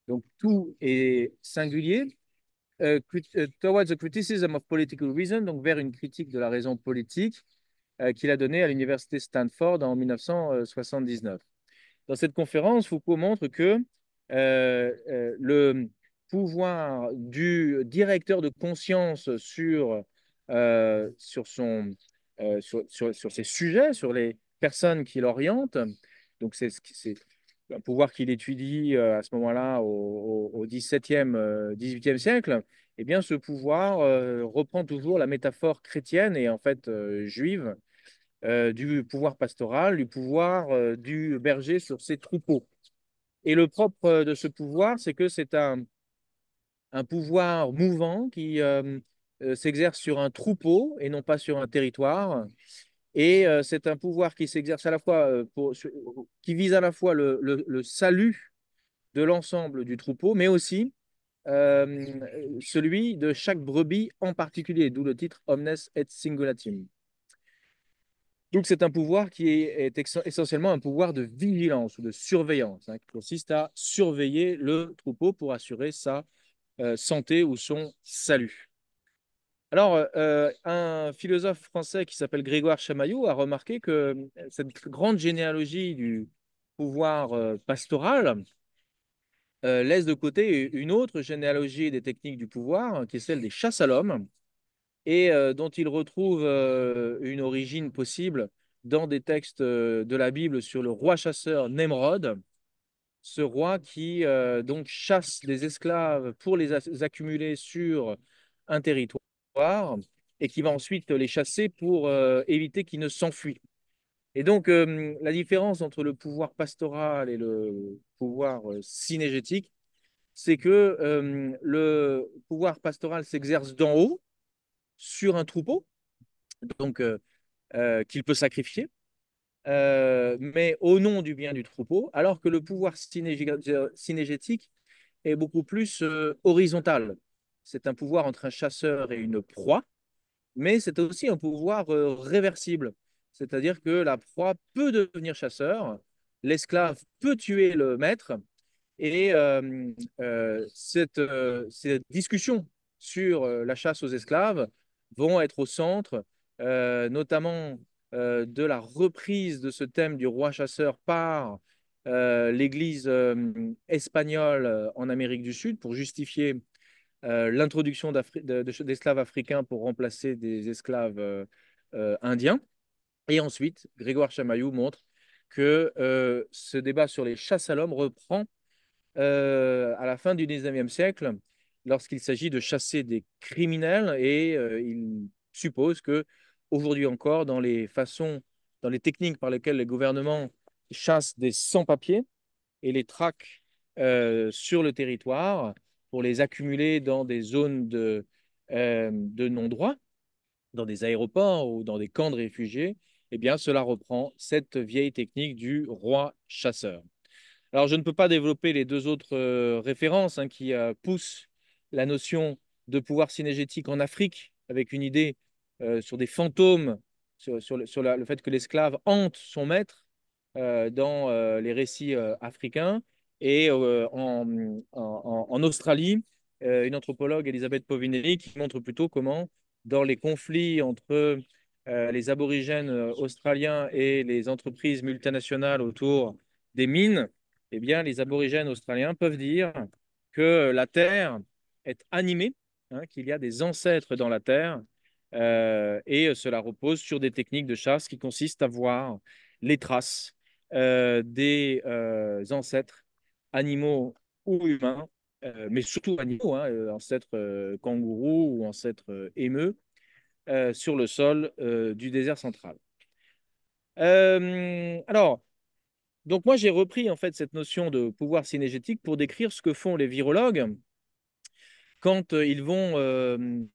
donc tout est singulier, Towards the Criticism of Political Reason, donc vers une critique de la raison politique, qu'il a donnée à l'université Stanford en 1979. Dans cette conférence, Foucault montre que le pouvoir du directeur de conscience sur ses sujets, sur les personnes qu'il oriente, donc c'est un pouvoir qu'il étudie à ce moment-là au 17e, 18e siècle, eh bien ce pouvoir reprend toujours la métaphore chrétienne et en fait juive du pouvoir pastoral, du pouvoir du berger sur ses troupeaux. Et le propre de ce pouvoir, c'est que c'est un pouvoir mouvant qui s'exerce sur un troupeau et non pas sur un territoire. Et c'est un pouvoir qui s'exerce à la fois, qui vise à la fois le salut de l'ensemble du troupeau, mais aussi celui de chaque brebis en particulier, d'où le titre Omnes et Singulatim. Donc, c'est un pouvoir qui est essentiellement un pouvoir de vigilance ou de surveillance, hein, qui consiste à surveiller le troupeau pour assurer sa santé ou son salut. Alors, un philosophe français qui s'appelle Grégoire Chamaillot a remarqué que cette grande généalogie du pouvoir pastoral laisse de côté une autre généalogie des techniques du pouvoir, qui est celle des chasses à l'homme, et dont il retrouve une origine possible dans des textes de la Bible sur le roi chasseur Nemrod, ce roi qui donc chasse des esclaves pour les accumuler sur un territoire et qui va ensuite les chasser pour éviter qu'ils ne s'enfuient. Et donc, la différence entre le pouvoir pastoral et le pouvoir synégétique, c'est que le pouvoir pastoral s'exerce d'en haut sur un troupeau, donc qu'il peut sacrifier, mais au nom du bien du troupeau, alors que le pouvoir synégétique est beaucoup plus horizontal. C'est un pouvoir entre un chasseur et une proie, mais c'est aussi un pouvoir réversible. C'est-à-dire que la proie peut devenir chasseur, l'esclave peut tuer le maître, et ces discussions sur la chasse aux esclaves vont être au centre, notamment de la reprise de ce thème du roi chasseur par l'Église espagnole en Amérique du Sud pour justifier l'introduction d'esclaves africains pour remplacer des esclaves indiens. Et ensuite, Grégoire Chamaillou montre que ce débat sur les chasses à l'homme reprend à la fin du 19e siècle, lorsqu'il s'agit de chasser des criminels, et il suppose que aujourd'hui encore, dans les techniques par lesquelles les gouvernements chassent des sans-papiers et les traquent sur le territoire pour les accumuler dans des zones de non-droit, dans des aéroports ou dans des camps de réfugiés, eh bien, cela reprend cette vieille technique du roi chasseur. Alors, je ne peux pas développer les deux autres références qui poussent la notion de pouvoir synégétique en Afrique, avec une idée sur des fantômes, le fait que l'esclave hante son maître dans les récits africains, Et en Australie, une anthropologue, Elisabeth Povinelli, qui montre plutôt comment, dans les conflits entre les aborigènes australiens et les entreprises multinationales autour des mines, eh bien, les aborigènes australiens peuvent dire que la Terre est animée, hein, qu'il y a des ancêtres dans la Terre, et cela repose sur des techniques de chasse qui consistent à voir les traces des ancêtres animaux ou humains, mais surtout animaux, hein, ancêtres kangourous ou ancêtres émeux, sur le sol du désert central. Alors, donc moi j'ai repris en fait cette notion de pouvoir synégétique pour décrire ce que font les virologues quand ils vont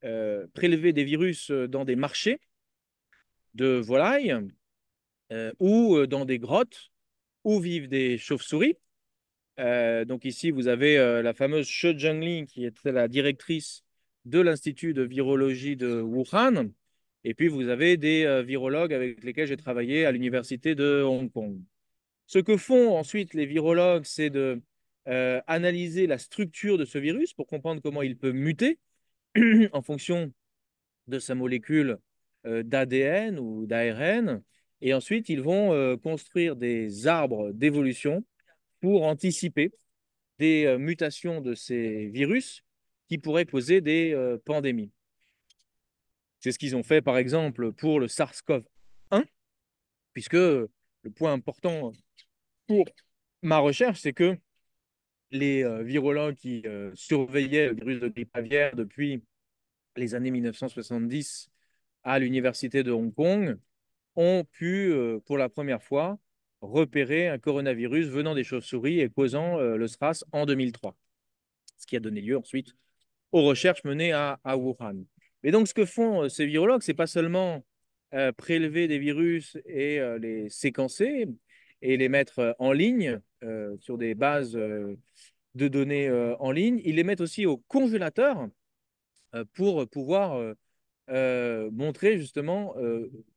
prélever des virus dans des marchés de volailles ou dans des grottes où vivent des chauves-souris. Donc ici, vous avez la fameuse She Zhengli, qui était la directrice de l'Institut de virologie de Wuhan. Et puis, vous avez des virologues avec lesquels j'ai travaillé à l'Université de Hong Kong. Ce que font ensuite les virologues, c'est de analyser la structure de ce virus pour comprendre comment il peut muter en fonction de sa molécule d'ADN ou d'ARN. Et ensuite, ils vont construire des arbres d'évolution pour anticiper des mutations de ces virus qui pourraient causer des pandémies. C'est ce qu'ils ont fait, par exemple, pour le SARS-CoV-1, puisque le point important pour ma recherche, c'est que les virologues qui surveillaient le virus de grippe aviaire depuis les années 1970 à l'université de Hong Kong ont pu, pour la première fois, repérer un coronavirus venant des chauves-souris et causant le SRAS en 2003, ce qui a donné lieu ensuite aux recherches menées à Wuhan. Mais donc, ce que font ces virologues, c'est pas seulement prélever des virus et les séquencer et les mettre en ligne sur des bases de données en ligne, ils les mettent aussi au congélateur pour pouvoir montrer justement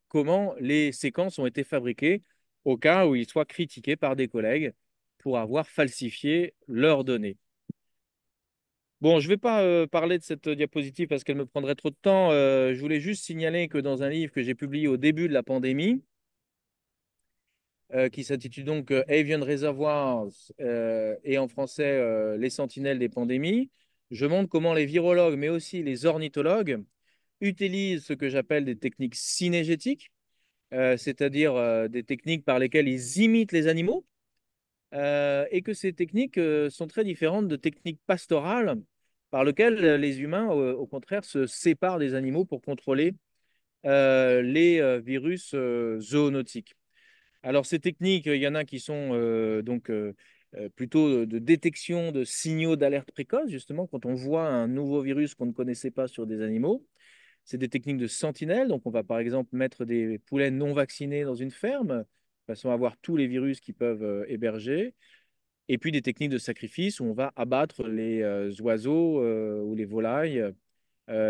comment les séquences ont été fabriquées au cas où ils soient critiqués par des collègues pour avoir falsifié leurs données. Bon, je ne vais pas parler de cette diapositive parce qu'elle me prendrait trop de temps. Je voulais juste signaler que dans un livre que j'ai publié au début de la pandémie, qui s'intitule donc Avian Reservoirs et en français Les sentinelles des pandémies, je montre comment les virologues, mais aussi les ornithologues, utilisent ce que j'appelle des techniques synégétiques, c'est-à-dire des techniques par lesquelles ils imitent les animaux, et que ces techniques sont très différentes de techniques pastorales par lesquelles les humains, au contraire, se séparent des animaux pour contrôler les virus zoonotiques. Alors, ces techniques, il y en a qui sont plutôt de détection de signaux d'alerte précoce, justement, quand on voit un nouveau virus qu'on ne connaissait pas sur des animaux. C'est des techniques de sentinelle. Donc, on va par exemple mettre des poulets non vaccinés dans une ferme, de façon à avoir tous les virus qui peuvent héberger. Et puis des techniques de sacrifice où on va abattre les oiseaux ou les volailles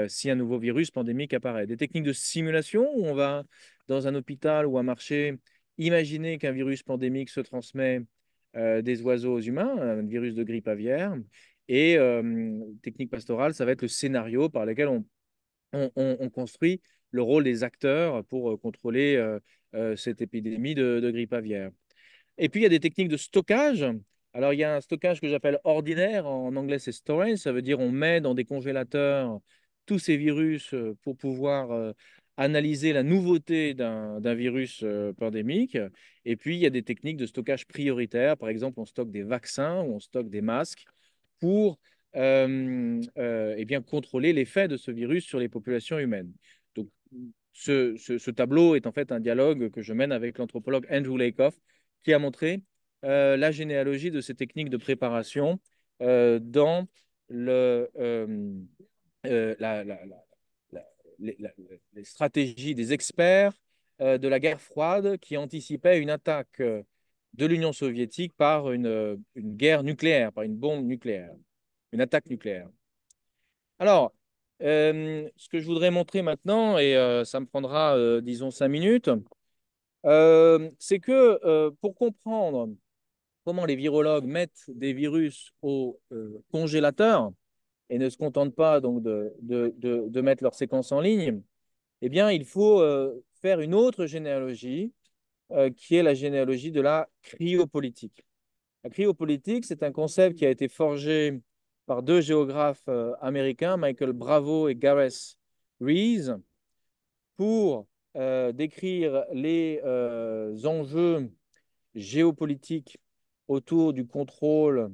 si un nouveau virus pandémique apparaît. Des techniques de simulation où on va, dans un hôpital ou un marché, imaginer qu'un virus pandémique se transmet des oiseaux aux humains, un virus de grippe aviaire. Et technique pastorale, ça va être le scénario par lequel on construit le rôle des acteurs pour contrôler cette épidémie de grippe aviaire. Et puis, il y a des techniques de stockage. Alors, il y a un stockage que j'appelle ordinaire. En anglais, c'est storage. Ça veut dire on met dans des congélateurs tous ces virus pour pouvoir analyser la nouveauté d'un virus pandémique. Et puis, il y a des techniques de stockage prioritaire. Par exemple, on stocke des vaccins ou on stocke des masques pour eh bien, contrôler l'effet de ce virus sur les populations humaines. Donc, ce tableau est en fait un dialogue que je mène avec l'anthropologue Andrew Lakoff, qui a montré la généalogie de ces techniques de préparation dans le, la- les stratégies des experts de la guerre froide qui anticipaient une attaque de l'Union soviétique par une guerre nucléaire, par une bombe nucléaire, une attaque nucléaire. Alors, ce que je voudrais montrer maintenant, et ça me prendra, disons, 5 minutes, c'est que pour comprendre comment les virologues mettent des virus au congélateur et ne se contentent pas donc de mettre leur séquence en ligne, eh bien, il faut faire une autre généalogie qui est la généalogie de la cryopolitique. La cryopolitique, c'est un concept qui a été forgé par deux géographes américains, Michael Bravo et Gareth Rees, pour décrire les enjeux géopolitiques autour du contrôle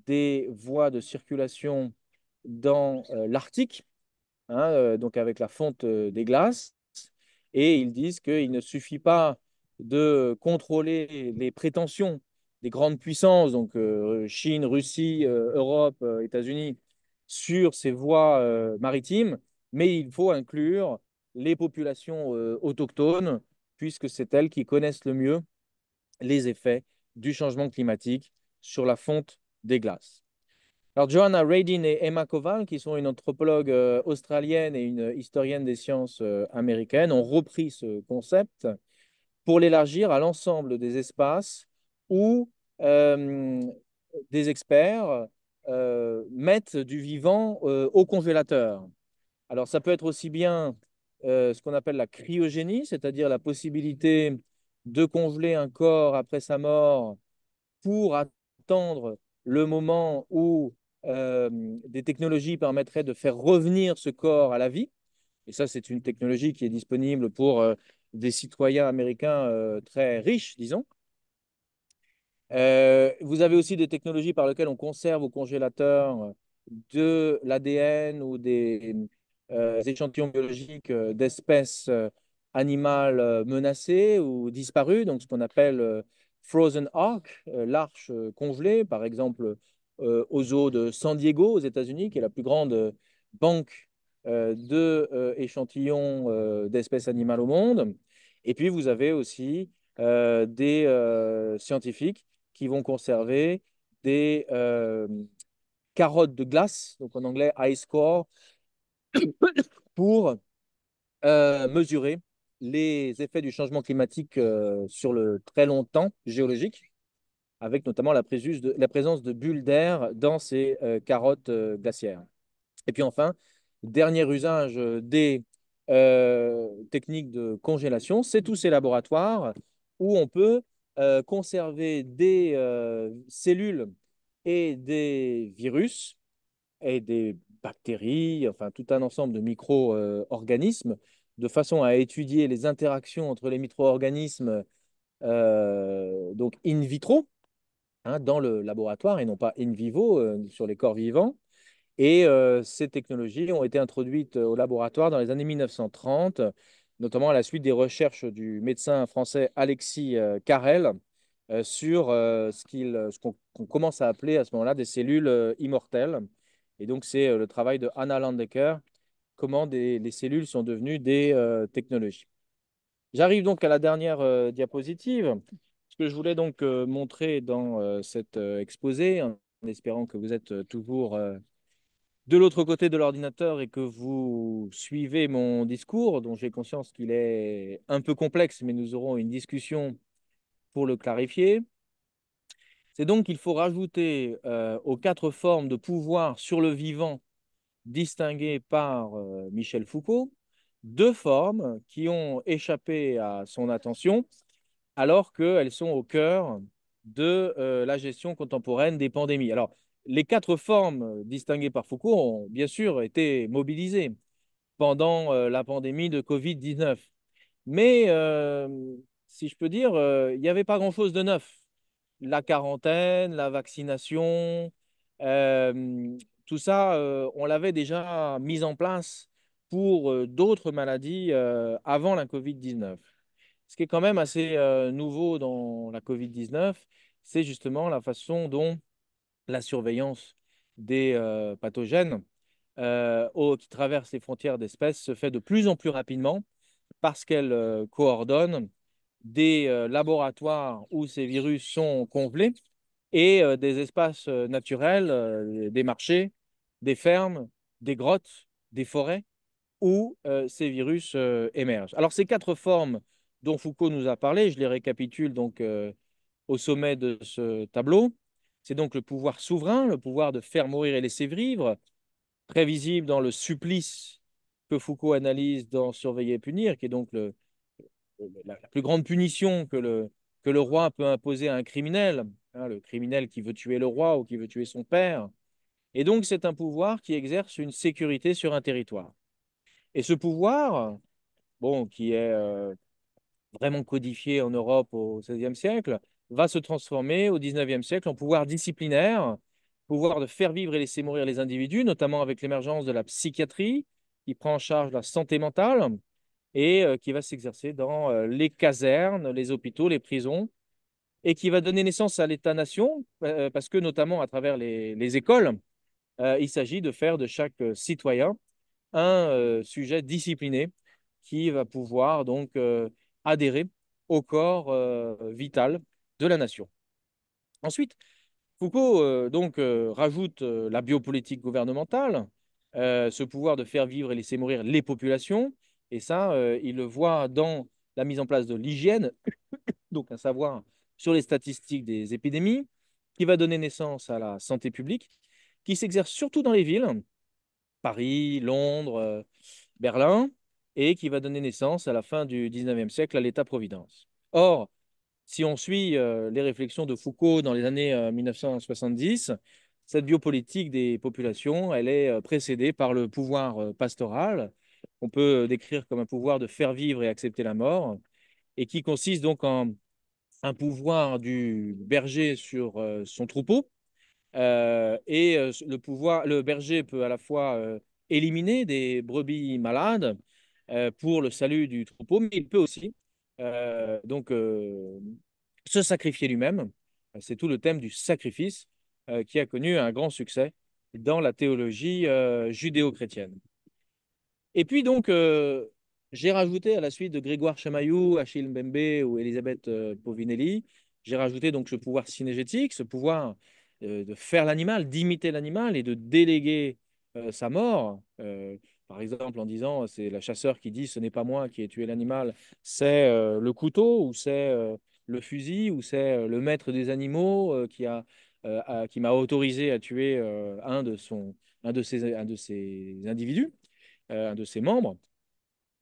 des voies de circulation dans l'Arctique, hein, donc avec la fonte des glaces. Et ils disent qu'il ne suffit pas de contrôler les prétentions des grandes puissances, donc Chine, Russie, Europe, États-Unis, sur ces voies maritimes, mais il faut inclure les populations autochtones, puisque c'est elles qui connaissent le mieux les effets du changement climatique sur la fonte des glaces. Alors, Joanna Radin et Emma Koval, qui sont une anthropologue australienne et une historienne des sciences américaines, ont repris ce concept pour l'élargir à l'ensemble des espaces où euh, des experts mettent du vivant au congélateur. Alors, ça peut être aussi bien ce qu'on appelle la cryogénie, c'est-à-dire la possibilité de congeler un corps après sa mort pour attendre le moment où des technologies permettraient de faire revenir ce corps à la vie. Et ça, c'est une technologie qui est disponible pour des citoyens américains très riches, disons. Vous avez aussi des technologies par lesquelles on conserve au congélateur de l'ADN ou des échantillons biologiques d'espèces animales menacées ou disparues, donc ce qu'on appelle Frozen Ark, l'arche congelée, par exemple aux zoos de San Diego aux États-Unis, qui est la plus grande banque d'échantillons d'espèces animales au monde. Et puis vous avez aussi des scientifiques qui vont conserver des carottes de glace, donc en anglais ice core, pour mesurer les effets du changement climatique sur le très long temps géologique, avec notamment la présence de bulles d'air dans ces carottes glaciaires. Et puis enfin, dernier usage des techniques de congélation, c'est tous ces laboratoires où on peut conserver des cellules et des virus et des bactéries, enfin tout un ensemble de micro-organismes, de façon à étudier les interactions entre les micro-organismes donc in vitro, hein, dans le laboratoire et non pas in vivo sur les corps vivants. Et ces technologies ont été introduites au laboratoire dans les années 1930, notamment à la suite des recherches du médecin français Alexis Carrel sur ce qu'on commence à appeler à ce moment-là des cellules immortelles. Et donc, c'est le travail de Anna Landecker, comment les cellules sont devenues des technologies. J'arrive donc à la dernière diapositive. Ce que je voulais donc montrer dans cet exposé, en espérant que vous êtes toujours de l'autre côté de l'ordinateur et que vous suivez mon discours, dont j'ai conscience qu'il est un peu complexe, mais nous aurons une discussion pour le clarifier. C'est donc qu'il faut rajouter aux quatre formes de pouvoir sur le vivant distinguées par Michel Foucault, deux formes qui ont échappé à son attention alors qu'elles sont au cœur de la gestion contemporaine des pandémies. Alors, les quatre formes distinguées par Foucault ont bien sûr été mobilisées pendant la pandémie de Covid-19. Mais, si je peux dire, il n'y avait pas grand-chose de neuf. La quarantaine, la vaccination, tout ça, on l'avait déjà mis en place pour d'autres maladies avant la Covid-19. Ce qui est quand même assez nouveau dans la Covid-19, c'est justement la façon dont la surveillance des pathogènes qui traversent les frontières d'espèces se fait de plus en plus rapidement parce qu'elle coordonne des laboratoires où ces virus sont congelés et des espaces naturels, des marchés, des fermes, des grottes, des forêts où ces virus émergent. Alors ces quatre formes dont Foucault nous a parlé, je les récapitule donc au sommet de ce tableau. C'est donc le pouvoir souverain, le pouvoir de faire mourir et laisser vivre, très visible dans le supplice que Foucault analyse dans Surveiller et punir, qui est donc la plus grande punition que le roi peut imposer à un criminel, hein, le criminel qui veut tuer le roi ou qui veut tuer son père. Et donc, c'est un pouvoir qui exerce une sécurité sur un territoire. Et ce pouvoir, bon, qui est vraiment codifié en Europe au XVIe siècle, va se transformer au XIXe siècle en pouvoir disciplinaire, pouvoir de faire vivre et laisser mourir les individus, notamment avec l'émergence de la psychiatrie, qui prend en charge la santé mentale et qui va s'exercer dans les casernes, les hôpitaux, les prisons, et qui va donner naissance à l'État-nation, parce que notamment à travers les écoles, il s'agit de faire de chaque citoyen un sujet discipliné qui va pouvoir donc adhérer au corps vital de la nation. Ensuite, Foucault rajoute la biopolitique gouvernementale, ce pouvoir de faire vivre et laisser mourir les populations, et ça, il le voit dans la mise en place de l'hygiène, donc un savoir sur les statistiques des épidémies, qui va donner naissance à la santé publique, qui s'exerce surtout dans les villes, Paris, Londres, Berlin, et qui va donner naissance à la fin du 19e siècle à l'État-providence. Or, si on suit les réflexions de Foucault dans les années 1970, cette biopolitique des populations, elle est précédée par le pouvoir pastoral, qu'on peut décrire comme un pouvoir de faire vivre et accepter la mort, et qui consiste donc en un pouvoir du berger sur son troupeau, le berger peut à la fois éliminer des brebis malades pour le salut du troupeau, mais il peut aussi se sacrifier lui-même. C'est tout le thème du sacrifice qui a connu un grand succès dans la théologie judéo-chrétienne. Et puis donc, j'ai rajouté à la suite de Grégoire Chamaillou, Achille Mbembe ou Elisabeth Povinelli, j'ai rajouté donc ce pouvoir synégétique, ce pouvoir de faire l'animal, d'imiter l'animal et de déléguer sa mort. Par exemple, en disant, c'est la chasseur qui dit, ce n'est pas moi qui ai tué l'animal, c'est le couteau ou c'est le fusil ou c'est le maître des animaux qui m'a autorisé à tuer un de ses individus, un de ses membres.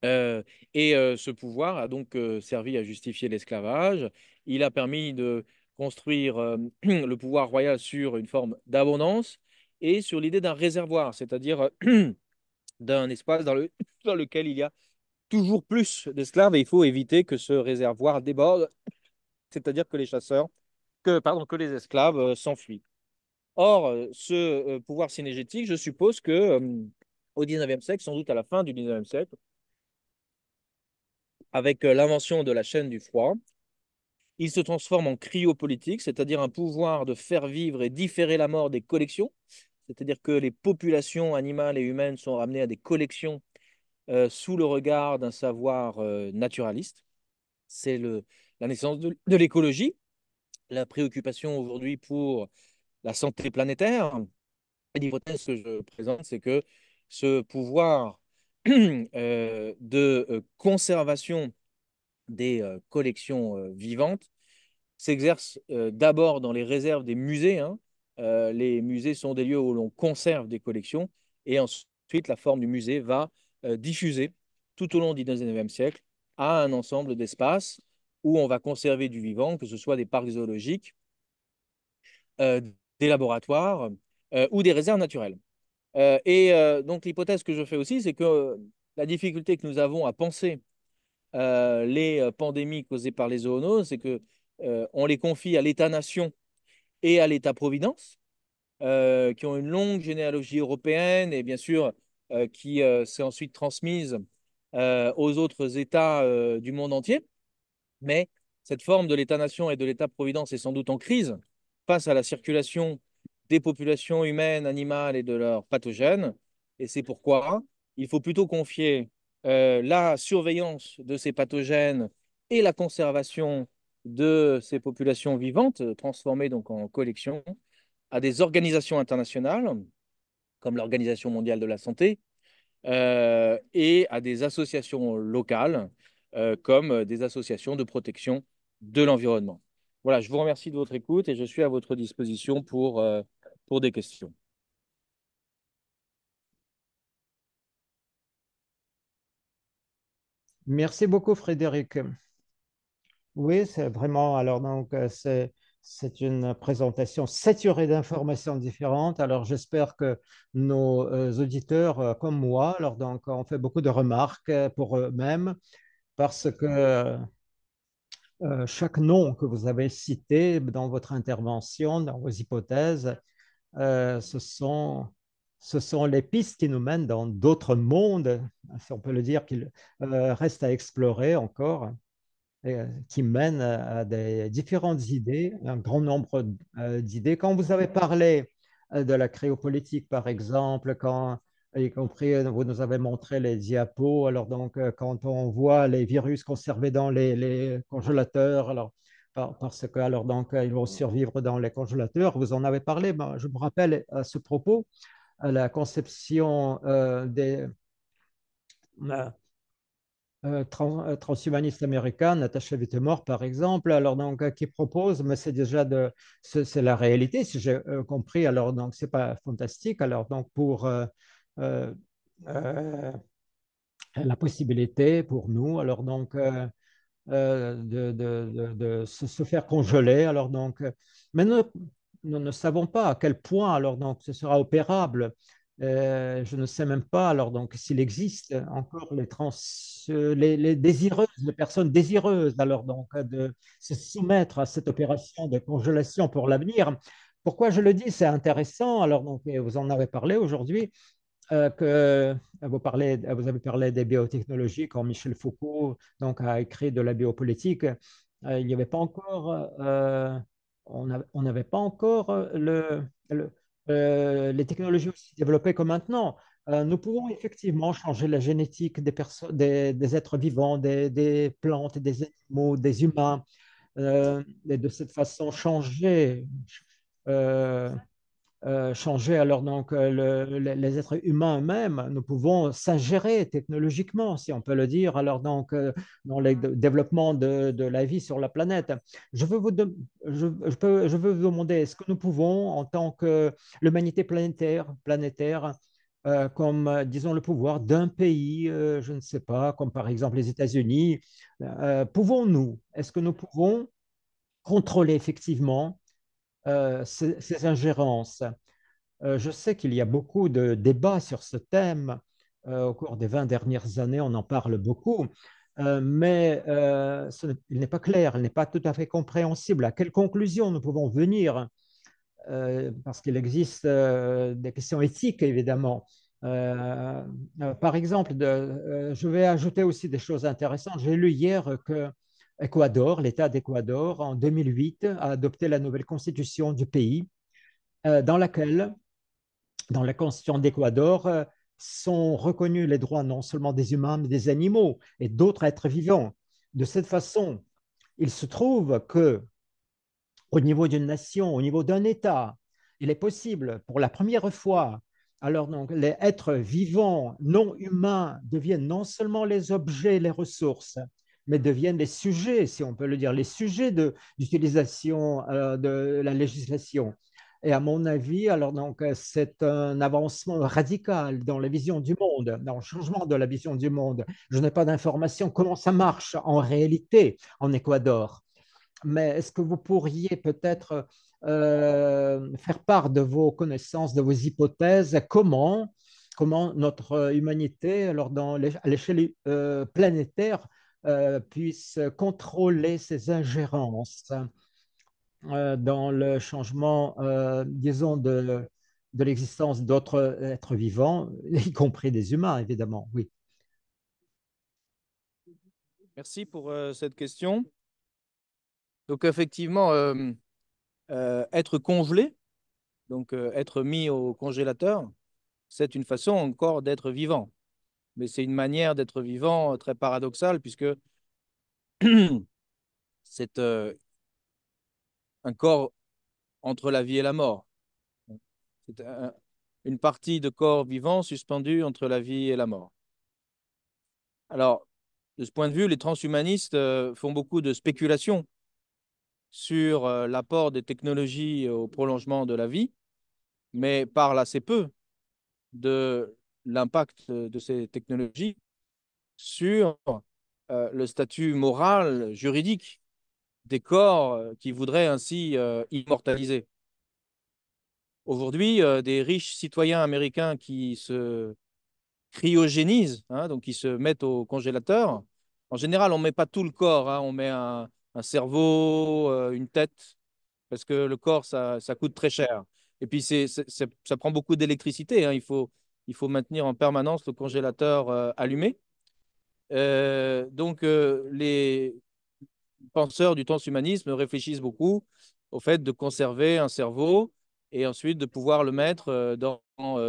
Ce pouvoir a donc servi à justifier l'esclavage. Il a permis de construire le pouvoir royal sur une forme d'abondance et sur l'idée d'un réservoir, c'est-à-dire d'un espace dans lequel il y a toujours plus d'esclaves et il faut éviter que ce réservoir déborde, c'est-à-dire que que les esclaves s'enfuient. Or, ce pouvoir synégétique, je suppose que au 19e siècle, sans doute à la fin du 19e siècle, avec l'invention de la chaîne du froid, il se transforme en cryopolitique, c'est-à-dire un pouvoir de faire vivre et différer la mort des collections, c'est-à-dire que les populations animales et humaines sont ramenées à des collections sous le regard d'un savoir naturaliste. C'est la naissance de l'écologie, la préoccupation aujourd'hui pour la santé planétaire. L'hypothèse que je présente, c'est que ce pouvoir de conservation des collections vivantes s'exerce d'abord dans les réserves des musées, hein. Les musées sont des lieux où l'on conserve des collections et ensuite la forme du musée va diffuser tout au long du 19e siècle à un ensemble d'espaces où on va conserver du vivant, que ce soit des parcs zoologiques, euh, des laboratoires ou des réserves naturelles. Donc l'hypothèse que je fais aussi, c'est que la difficulté que nous avons à penser les pandémies causées par les zoonoses, c'est que on les confie à l'État-nation et à l'État-providence, qui ont une longue généalogie européenne et bien sûr qui s'est ensuite transmise aux autres États du monde entier. Mais cette forme de l'État-nation et de l'État-providence est sans doute en crise face à la circulation des populations humaines, animales et de leurs pathogènes. Et c'est pourquoi il faut plutôt confier la surveillance de ces pathogènes et la conservation de ces populations vivantes, transformées donc en collections, à des organisations internationales, comme l'Organisation mondiale de la santé, et à des associations locales, comme des associations de protection de l'environnement. Voilà, je vous remercie de votre écoute et je suis à votre disposition pour des questions. Merci beaucoup, Frédéric. Oui, c'est vraiment, alors donc, c'est une présentation saturée d'informations différentes. Alors, j'espère que nos auditeurs, comme moi, alors donc, ont fait beaucoup de remarques pour eux-mêmes parce que chaque nom que vous avez cité dans votre intervention, dans vos hypothèses, euh, ce sont, ce sont les pistes qui nous mènent dans d'autres mondes, si on peut le dire, qu'il reste à explorer encore, qui mènent à des différentes idées, un grand nombre d'idées. Quand vous avez parlé de la cryopolitique, par exemple, quand, y compris, vous nous avez montré les diapos, alors donc, quand on voit les virus conservés dans les congélateurs, alors, parce que, alors donc, ils vont survivre dans les congélateurs, vous en avez parlé, ben, je me rappelle à ce propos, à la conception des transhumaniste américaine, Natasha Whittemore, par exemple, alors donc, qui propose, mais c'est déjà c'est la réalité, si j'ai compris, alors donc, c'est pas fantastique, alors donc, pour euh, euh, la possibilité pour nous, alors donc, de se faire congeler. Alors donc, mais nous ne savons pas à quel point alors donc ce sera opérable. Je ne sais même pas alors donc s'il existe encore les désireuses, les personnes désireuses alors donc de se soumettre à cette opération de congélation pour l'avenir. Pourquoi je le dis, c'est intéressant. Alors donc vous en avez parlé aujourd'hui que vous avez parlé des biotechnologies quand Michel Foucault donc, a écrit de la biopolitique. Il n'y avait pas encore, on n'avait pas encore les technologies aussi développées que maintenant. Nous pouvons effectivement changer la génétique des êtres vivants, des plantes, des animaux, des humains, et de cette façon euh, changer alors donc les êtres humains eux-mêmes, nous pouvons s'ingérer technologiquement, si on peut le dire, alors donc dans le développement de la vie sur la planète. Je veux je veux vous demander, est-ce que nous pouvons, en tant que l'humanité planétaire comme, disons, le pouvoir d'un pays, je ne sais pas, comme par exemple les États-Unis, est-ce que nous pouvons contrôler effectivement ces ingérences? Je sais qu'il y a beaucoup de débats sur ce thème. Au cours des 20 dernières années, on en parle beaucoup. Mais il n'est pas clair, il n'est pas tout à fait compréhensible. À quelle conclusion nous pouvons venir? Parce qu'il existe des questions éthiques, évidemment. Par exemple, je vais ajouter aussi des choses intéressantes. J'ai lu hier que l'État d'Équateur, en 2008, a adopté la nouvelle constitution du pays, dans laquelle dans la Constitution d'Équateur, sont reconnus les droits non seulement des humains, mais des animaux et d'autres êtres vivants. De cette façon, il se trouve que au niveau d'une nation, au niveau d'un État, il est possible pour la première fois, alors donc les êtres vivants non humains deviennent non seulement les objets, les ressources, mais deviennent les sujets, si on peut le dire, les sujets d'utilisation de la législation. Et à mon avis, alors donc, c'est un avancement radical dans la vision du monde, dans le changement de la vision du monde. Je n'ai pas d'information comment ça marche en réalité en Équateur, mais est-ce que vous pourriez peut-être faire part de vos connaissances, de vos hypothèses, comment notre humanité, alors à l'échelle planétaire, puisse contrôler ces ingérences dans le changement, disons, de l'existence d'autres êtres vivants, y compris des humains, évidemment, oui. Merci pour cette question. Donc effectivement, être congelé, donc être mis au congélateur, c'est une façon encore d'être vivant. Mais c'est une manière d'être vivant très paradoxale puisque c'est un corps entre la vie et la mort. C'est une partie de corps vivant suspendue entre la vie et la mort. Alors, de ce point de vue, les transhumanistes font beaucoup de spéculation sur l'apport des technologies au prolongement de la vie, mais parle assez peu de l'impact de ces technologies sur le statut moral, juridique des corps qui voudraient ainsi immortaliser. Aujourd'hui, des riches citoyens américains qui se cryogénisent, hein, donc qui se mettent au congélateur. En général, on ne met pas tout le corps, hein, on met un cerveau, une tête, parce que le corps, ça coûte très cher. Et puis, ça prend beaucoup d'électricité, hein, il faut maintenir en permanence le congélateur allumé. Les penseurs du transhumanisme réfléchissent beaucoup au fait de conserver un cerveau et ensuite de pouvoir le mettre dans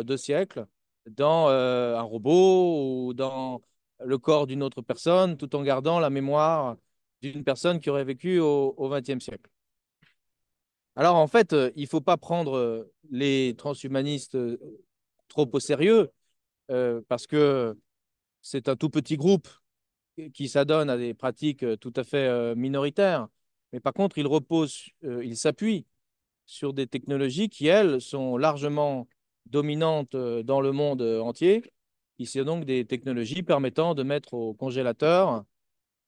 2 siècles dans un robot ou dans le corps d'une autre personne, tout en gardant la mémoire d'une personne qui aurait vécu au XXe siècle. Alors en fait, il ne faut pas prendre les transhumanistes trop au sérieux parce que c'est un tout petit groupe qui s'adonne à des pratiques tout à fait minoritaires. Mais par contre, il s'appuie sur des technologies qui, elles, sont largement dominantes dans le monde entier. Ici, donc des technologies permettant de mettre au congélateur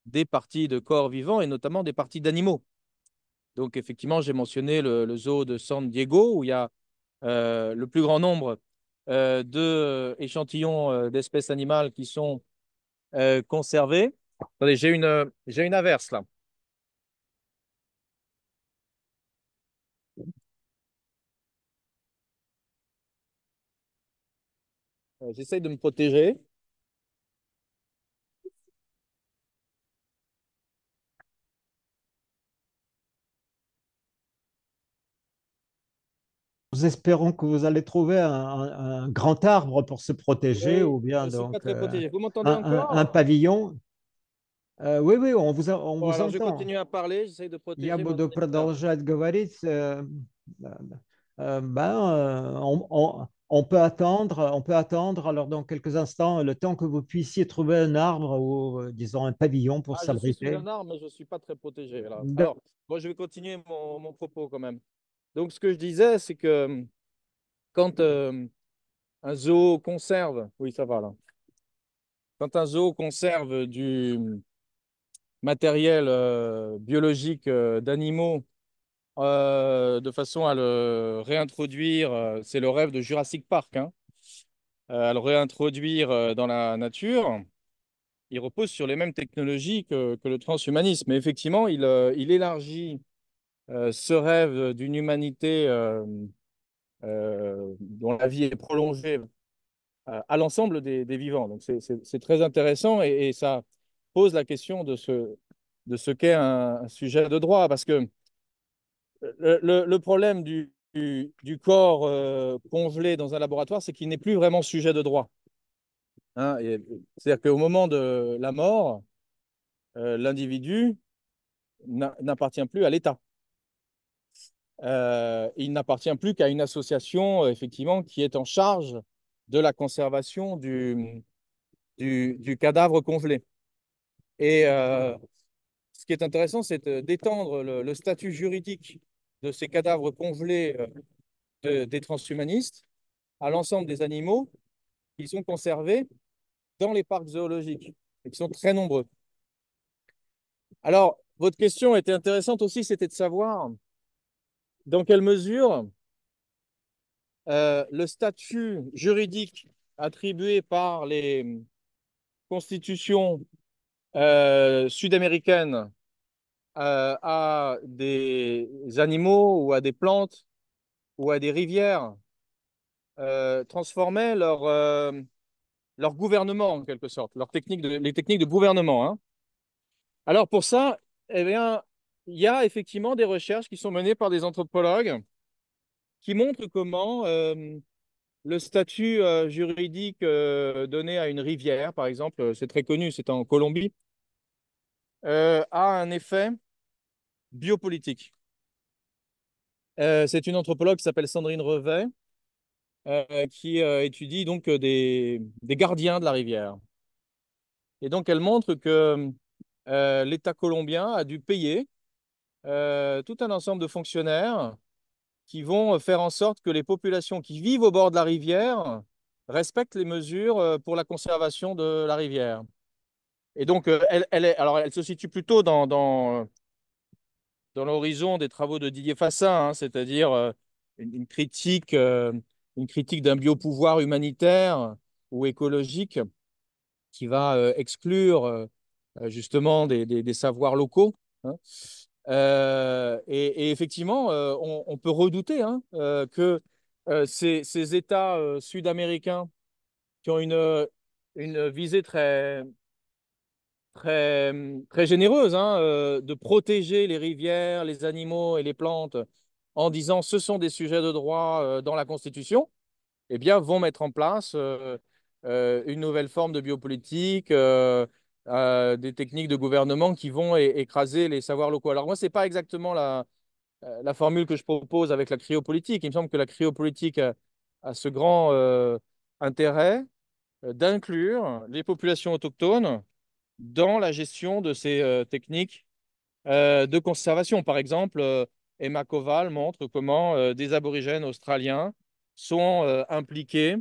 des parties de corps vivants et notamment des parties d'animaux. Donc, effectivement, j'ai mentionné le zoo de San Diego où il y a le plus grand nombre d'échantillons d'espèces animales qui sont conservés. Attendez, j'ai une averse là. J'essaye de me protéger. Nous espérons que vous allez trouver un grand arbre pour se protéger Oui, ou je bien ne suis pas donc très protégé. Vous m'entendez un encore? pavillon. Oui, oui, on Bon, vous alors je entend. continue à parler. J'essaye de Я protéger mon буду ordinateur. продолжать говорить. On peut attendre alors dans quelques instants le temps que vous puissiez trouver un arbre ou disons un pavillon pour Ah, je suis sous s'abriter. un arbre, mais je ne suis pas très protégé là. Alors, bon, je vais continuer mon propos quand même. Donc, ce que je disais, c'est que quand un zoo conserve, oui, ça va là. Quand un zoo conserve du matériel biologique d'animaux de façon à le réintroduire, c'est le rêve de Jurassic Park, hein, à le réintroduire dans la nature, il repose sur les mêmes technologies que le transhumanisme. Mais effectivement, il élargit ce rêve d'une humanité dont la vie est prolongée à l'ensemble des vivants. Donc c'est très intéressant et ça pose la question de ce qu'est un sujet de droit, parce que le problème du corps congelé dans un laboratoire, c'est qu'il n'est plus vraiment sujet de droit. Hein, c'est-à-dire qu'au moment de la mort, l'individu n'appartient plus à l'État. Il n'appartient plus qu'à une association, effectivement, qui est en charge de la conservation du cadavre congelé. Et ce qui est intéressant, c'est d'étendre le statut juridique de ces cadavres congelés des transhumanistes à l'ensemble des animaux qui sont conservés dans les parcs zoologiques et qui sont très nombreux. Alors, votre question était intéressante aussi, c'était de savoir dans quelle mesure le statut juridique attribué par les constitutions sud-américaines à des animaux ou à des plantes ou à des rivières transformait leur gouvernement en quelque sorte, les techniques de gouvernement. Hein. Alors pour ça, eh bien, il y a effectivement des recherches qui sont menées par des anthropologues qui montrent comment le statut juridique donné à une rivière, par exemple, c'est très connu, c'est en Colombie, a un effet biopolitique. C'est une anthropologue qui s'appelle Sandrine Revet, qui étudie donc des gardiens de la rivière. Et donc elle montre que l'État colombien a dû payer tout un ensemble de fonctionnaires qui vont faire en sorte que les populations qui vivent au bord de la rivière respectent les mesures pour la conservation de la rivière. Et donc, alors, elle se situe plutôt dans l'horizon des travaux de Didier Fassin, hein, c'est-à-dire une critique, une critique d'un biopouvoir humanitaire ou écologique qui va exclure justement des savoirs locaux. Hein. Et effectivement, on peut redouter hein, que ces États sud-américains qui ont une visée très généreuse hein, de protéger les rivières, les animaux et les plantes en disant ce sont des sujets de droit dans la Constitution, eh bien, vont mettre en place une nouvelle forme de biopolitique, des techniques de gouvernement qui vont écraser les savoirs locaux. Alors moi, ce n'est pas exactement la formule que je propose avec la cryopolitique. Il me semble que la cryopolitique a ce grand intérêt d'inclure les populations autochtones dans la gestion de ces techniques de conservation. Par exemple, Emma Koval montre comment des aborigènes australiens sont impliqués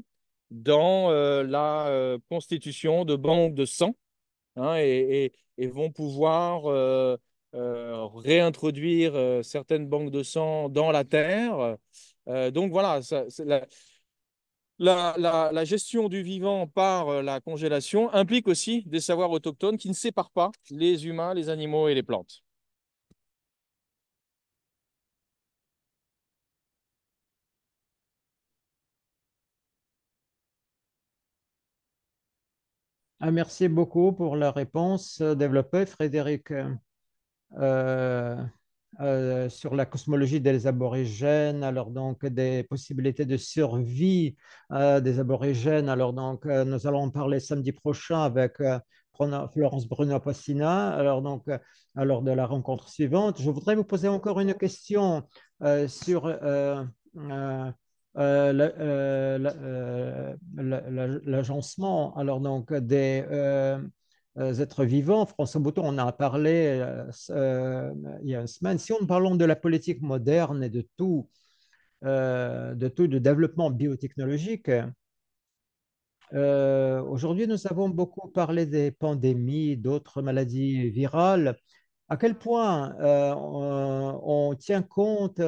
dans la constitution de banques de sang hein, et vont pouvoir réintroduire certaines banques de sang dans la terre. Donc voilà, la gestion du vivant par la congélation implique aussi des savoirs autochtones qui ne séparent pas les humains, les animaux et les plantes. Ah, merci beaucoup pour la réponse développée, Frédéric. euh, sur la cosmologie des aborigènes, alors donc des possibilités de survie des aborigènes. Alors donc nous allons en parler samedi prochain avec Florence Bruno-Passina, alors donc lors de la rencontre suivante. Je voudrais vous poser encore une question sur l'agencement alors donc des êtres vivants. François Bouton en a parlé il y a une semaine. Si on parlons de la politique moderne et de développement biotechnologique, aujourd'hui nous avons beaucoup parlé des pandémies, d'autres maladies virales. À quel point on tient compte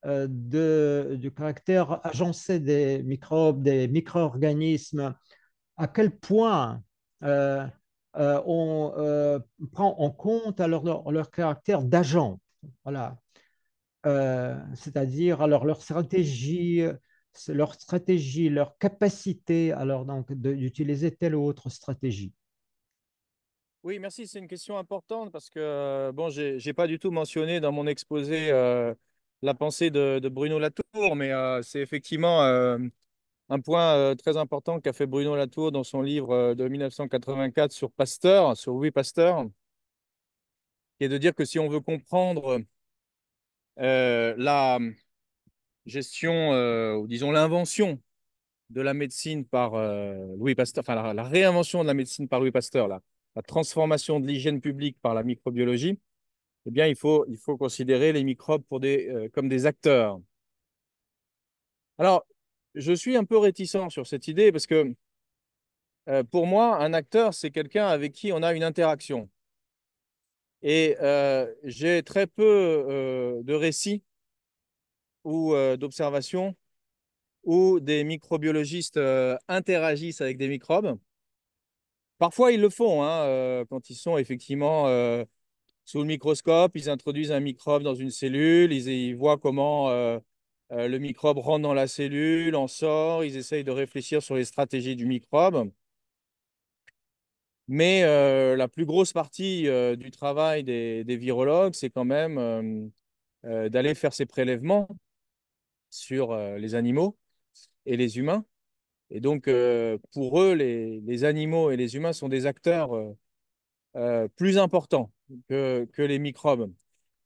du caractère agencé des microbes, des micro-organismes, à quel point euh, on prend en compte alors leur caractère d'agent, voilà. C'est-à-dire alors leur capacité alors donc d'utiliser telle ou autre stratégie. Oui, merci. C'est une question importante parce que bon, j'ai pas du tout mentionné dans mon exposé la pensée de Bruno Latour, mais c'est effectivement un point très important qu'a fait Bruno Latour dans son livre de 1984 sur Pasteur, sur Louis Pasteur, qui est de dire que si on veut comprendre la gestion, ou disons l'invention de la médecine par Louis Pasteur, enfin la réinvention de la médecine par Louis Pasteur, la transformation de l'hygiène publique par la microbiologie, eh bien, il faut considérer les microbes comme des acteurs. Alors, je suis un peu réticent sur cette idée parce que pour moi, un acteur, c'est quelqu'un avec qui on a une interaction. Et j'ai très peu de récits ou d'observations où des microbiologistes interagissent avec des microbes. Parfois, ils le font hein, quand ils sont effectivement sous le microscope, ils introduisent un microbe dans une cellule, ils voient comment le microbe rentre dans la cellule, en sort, ils essayent de réfléchir sur les stratégies du microbe. Mais la plus grosse partie du travail des virologues, c'est quand même d'aller faire ces prélèvements sur les animaux et les humains. Et donc, pour eux, les animaux et les humains sont des acteurs plus importants que les microbes.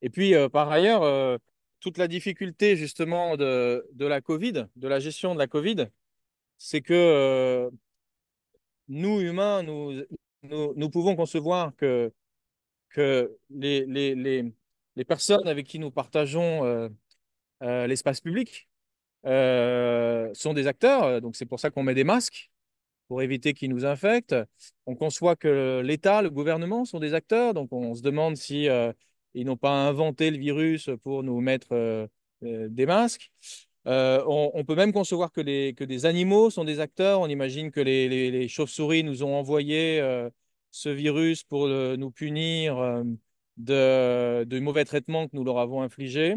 Et puis, par ailleurs, toute la difficulté justement de la Covid, de la gestion de la Covid, c'est que nous, humains, nous pouvons concevoir que les personnes avec qui nous partageons l'espace public sont des acteurs. Donc c'est pour ça qu'on met des masques pour éviter qu'ils nous infectent. On conçoit que l'État, le gouvernement sont des acteurs. Donc on se demande si ils n'ont pas inventé le virus pour nous mettre des masques. On peut même concevoir que des animaux sont des acteurs. On imagine que les chauves-souris nous ont envoyé ce virus pour nous punir de mauvais traitements que nous leur avons infligés.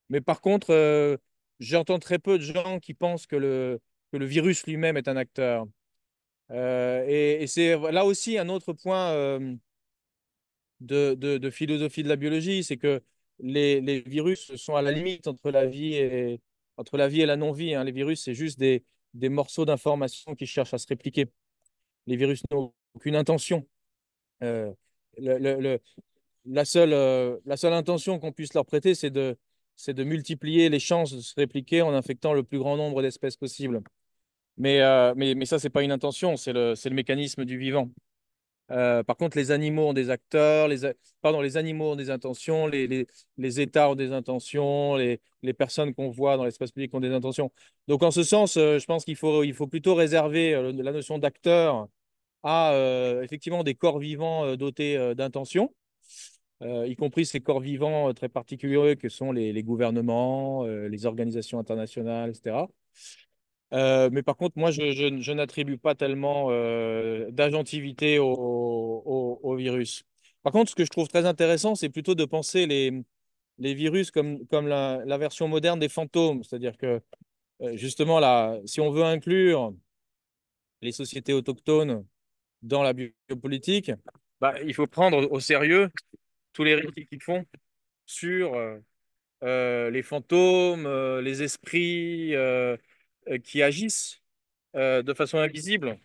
Mais par contre, j'entends très peu de gens qui pensent que le virus lui-même est un acteur. Et c'est là aussi un autre point de philosophie de la biologie, c'est que les virus sont à la limite entre la vie et la non-vie, hein. Les virus, c'est juste des morceaux d'informations qui cherchent à se répliquer. Les virus n'ont aucune intention. Euh, le- le- le- la seule intention qu'on puisse leur prêter, c'est de multiplier les chances de se répliquer en infectant le plus grand nombre d'espèces possible. Mais ça, c'est pas une intention, c'est le mécanisme du vivant. Par contre, les animaux ont des acteurs, pardon, les animaux ont des intentions, les États ont des intentions, les personnes qu'on voit dans l'espace public ont des intentions. Donc, en ce sens, je pense il faut plutôt réserver la notion d'acteur à effectivement des corps vivants dotés d'intentions, y compris ces corps vivants très particuliers que sont les gouvernements, les organisations internationales, etc. Mais par contre, moi, je n'attribue pas tellement d'agentivité au virus. Par contre, ce que je trouve très intéressant, c'est plutôt de penser les virus comme la version moderne des fantômes. C'est-à-dire que, justement, là, si on veut inclure les sociétés autochtones dans la biopolitique, bah, il faut prendre au sérieux tous les récits qu'ils font sur les fantômes, les esprits qui agissent de façon invisible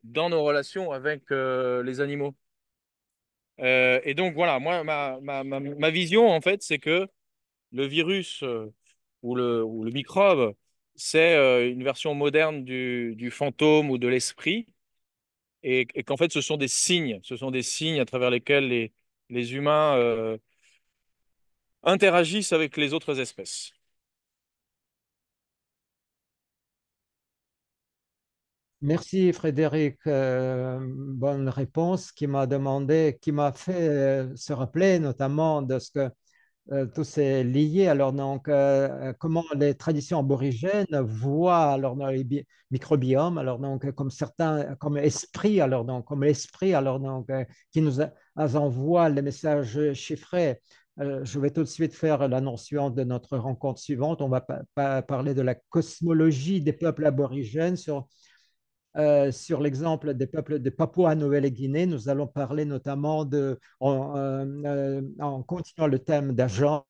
dans nos relations avec les animaux. Et donc voilà, moi, ma vision, en fait, c'est que le virus ou le microbe, c'est une version moderne du fantôme ou de l'esprit, et qu'en fait, ce sont des signes à travers lesquels les humains interagissent avec les autres espèces. Merci Frédéric, bonne réponse qui m'a demandé, qui m'a fait se rappeler notamment de ce que tout c'est lié. Alors, donc, comment les traditions aborigènes voient alors dans les microbiomes, alors donc comme certains, comme esprit, alors donc comme l'esprit, alors donc qui envoie les messages chiffrés. Je vais tout de suite faire l'annonce suivante de notre rencontre suivante. On va parler de la cosmologie des peuples aborigènes sur l'exemple des peuples de Papouas-Nouvelle-Guinée. Nous allons parler notamment en continuant le thème d'agence,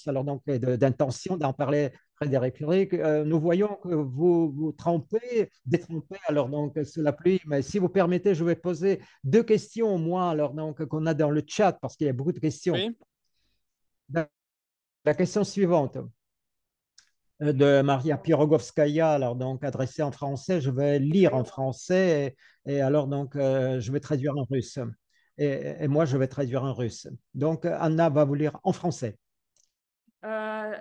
alors donc d'intention, d'en parler Frédéric Rick. Nous voyons que vous trempez, détrempez alors donc sous la pluie, mais si vous permettez, je vais poser deux questions au moins alors donc qu'on a dans le chat parce qu'il y a beaucoup de questions. Oui, La question suivante de Maria Pirogovskaya, alors donc adressée en français, je vais lire en français et alors donc je vais traduire en russe. Et moi, je vais traduire en russe. Donc, Anna va vous lire en français. Euh,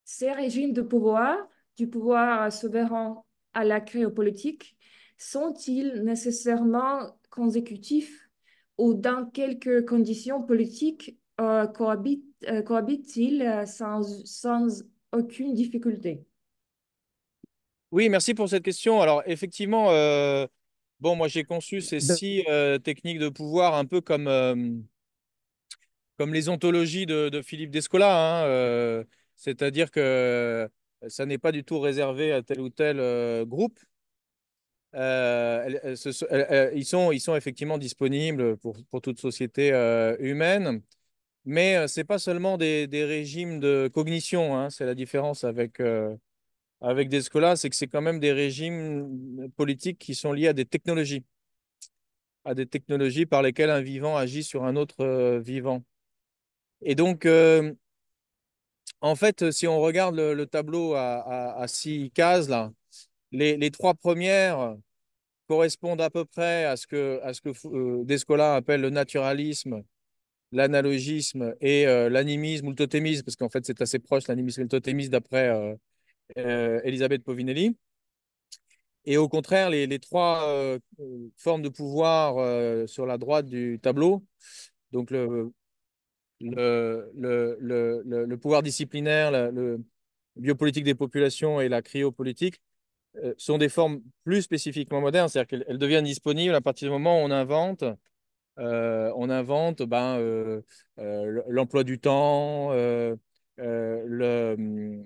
Ces régimes de pouvoir, du pouvoir souverain à la créopolitique, sont-ils nécessairement consécutifs ou dans quelques conditions politiques cohabitent-ils sans aucune difficulté? oui, merci pour cette question. Alors, effectivement, bon, moi, j'ai conçu ces De- 6 techniques de pouvoir un peu comme les ontologies de Philippe Descola, hein, c'est-à-dire que ça n'est pas du tout réservé à tel ou tel groupe. Ils sont effectivement disponibles pour toute société humaine, mais c'est pas seulement des régimes de cognition, hein, c'est la différence avec Descola, c'est que c'est quand même des régimes politiques qui sont liés à des technologies par lesquelles un vivant agit sur un autre vivant. Et donc, en fait, si on regarde le tableau à 6 cases, là, les 3 premières correspondent à peu près à ce que Descola appelle le naturalisme l'analogisme et l'animisme ou le totémisme, parce qu'en fait, c'est assez proche, l'animisme et le totémisme, d'après Elisabeth Povinelli. Et au contraire, les trois formes de pouvoir sur la droite du tableau, donc le pouvoir disciplinaire, le biopolitique des populations et la cryopolitique, sont des formes plus spécifiquement modernes, c'est-à-dire qu'elles deviennent disponibles à partir du moment où on invente l'emploi du temps, les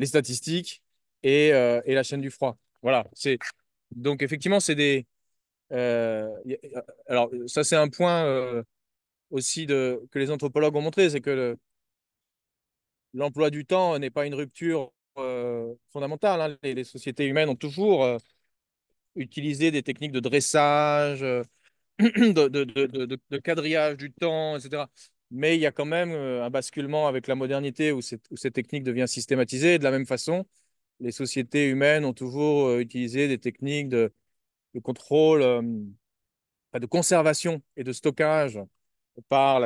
statistiques et la chaîne du froid. Voilà. Donc, effectivement, c'est des. Alors, ça, c'est un point aussi que les anthropologues ont montré, c'est que l'emploi du temps n'est pas une rupture fondamentale, hein. Les sociétés humaines ont toujours utilisé des techniques de dressage, de quadrillage du temps, etc. Mais il y a quand même un basculement avec la modernité où cette technique devient systématisée. De la même façon, les sociétés humaines ont toujours utilisé des techniques de contrôle, de conservation et de stockage par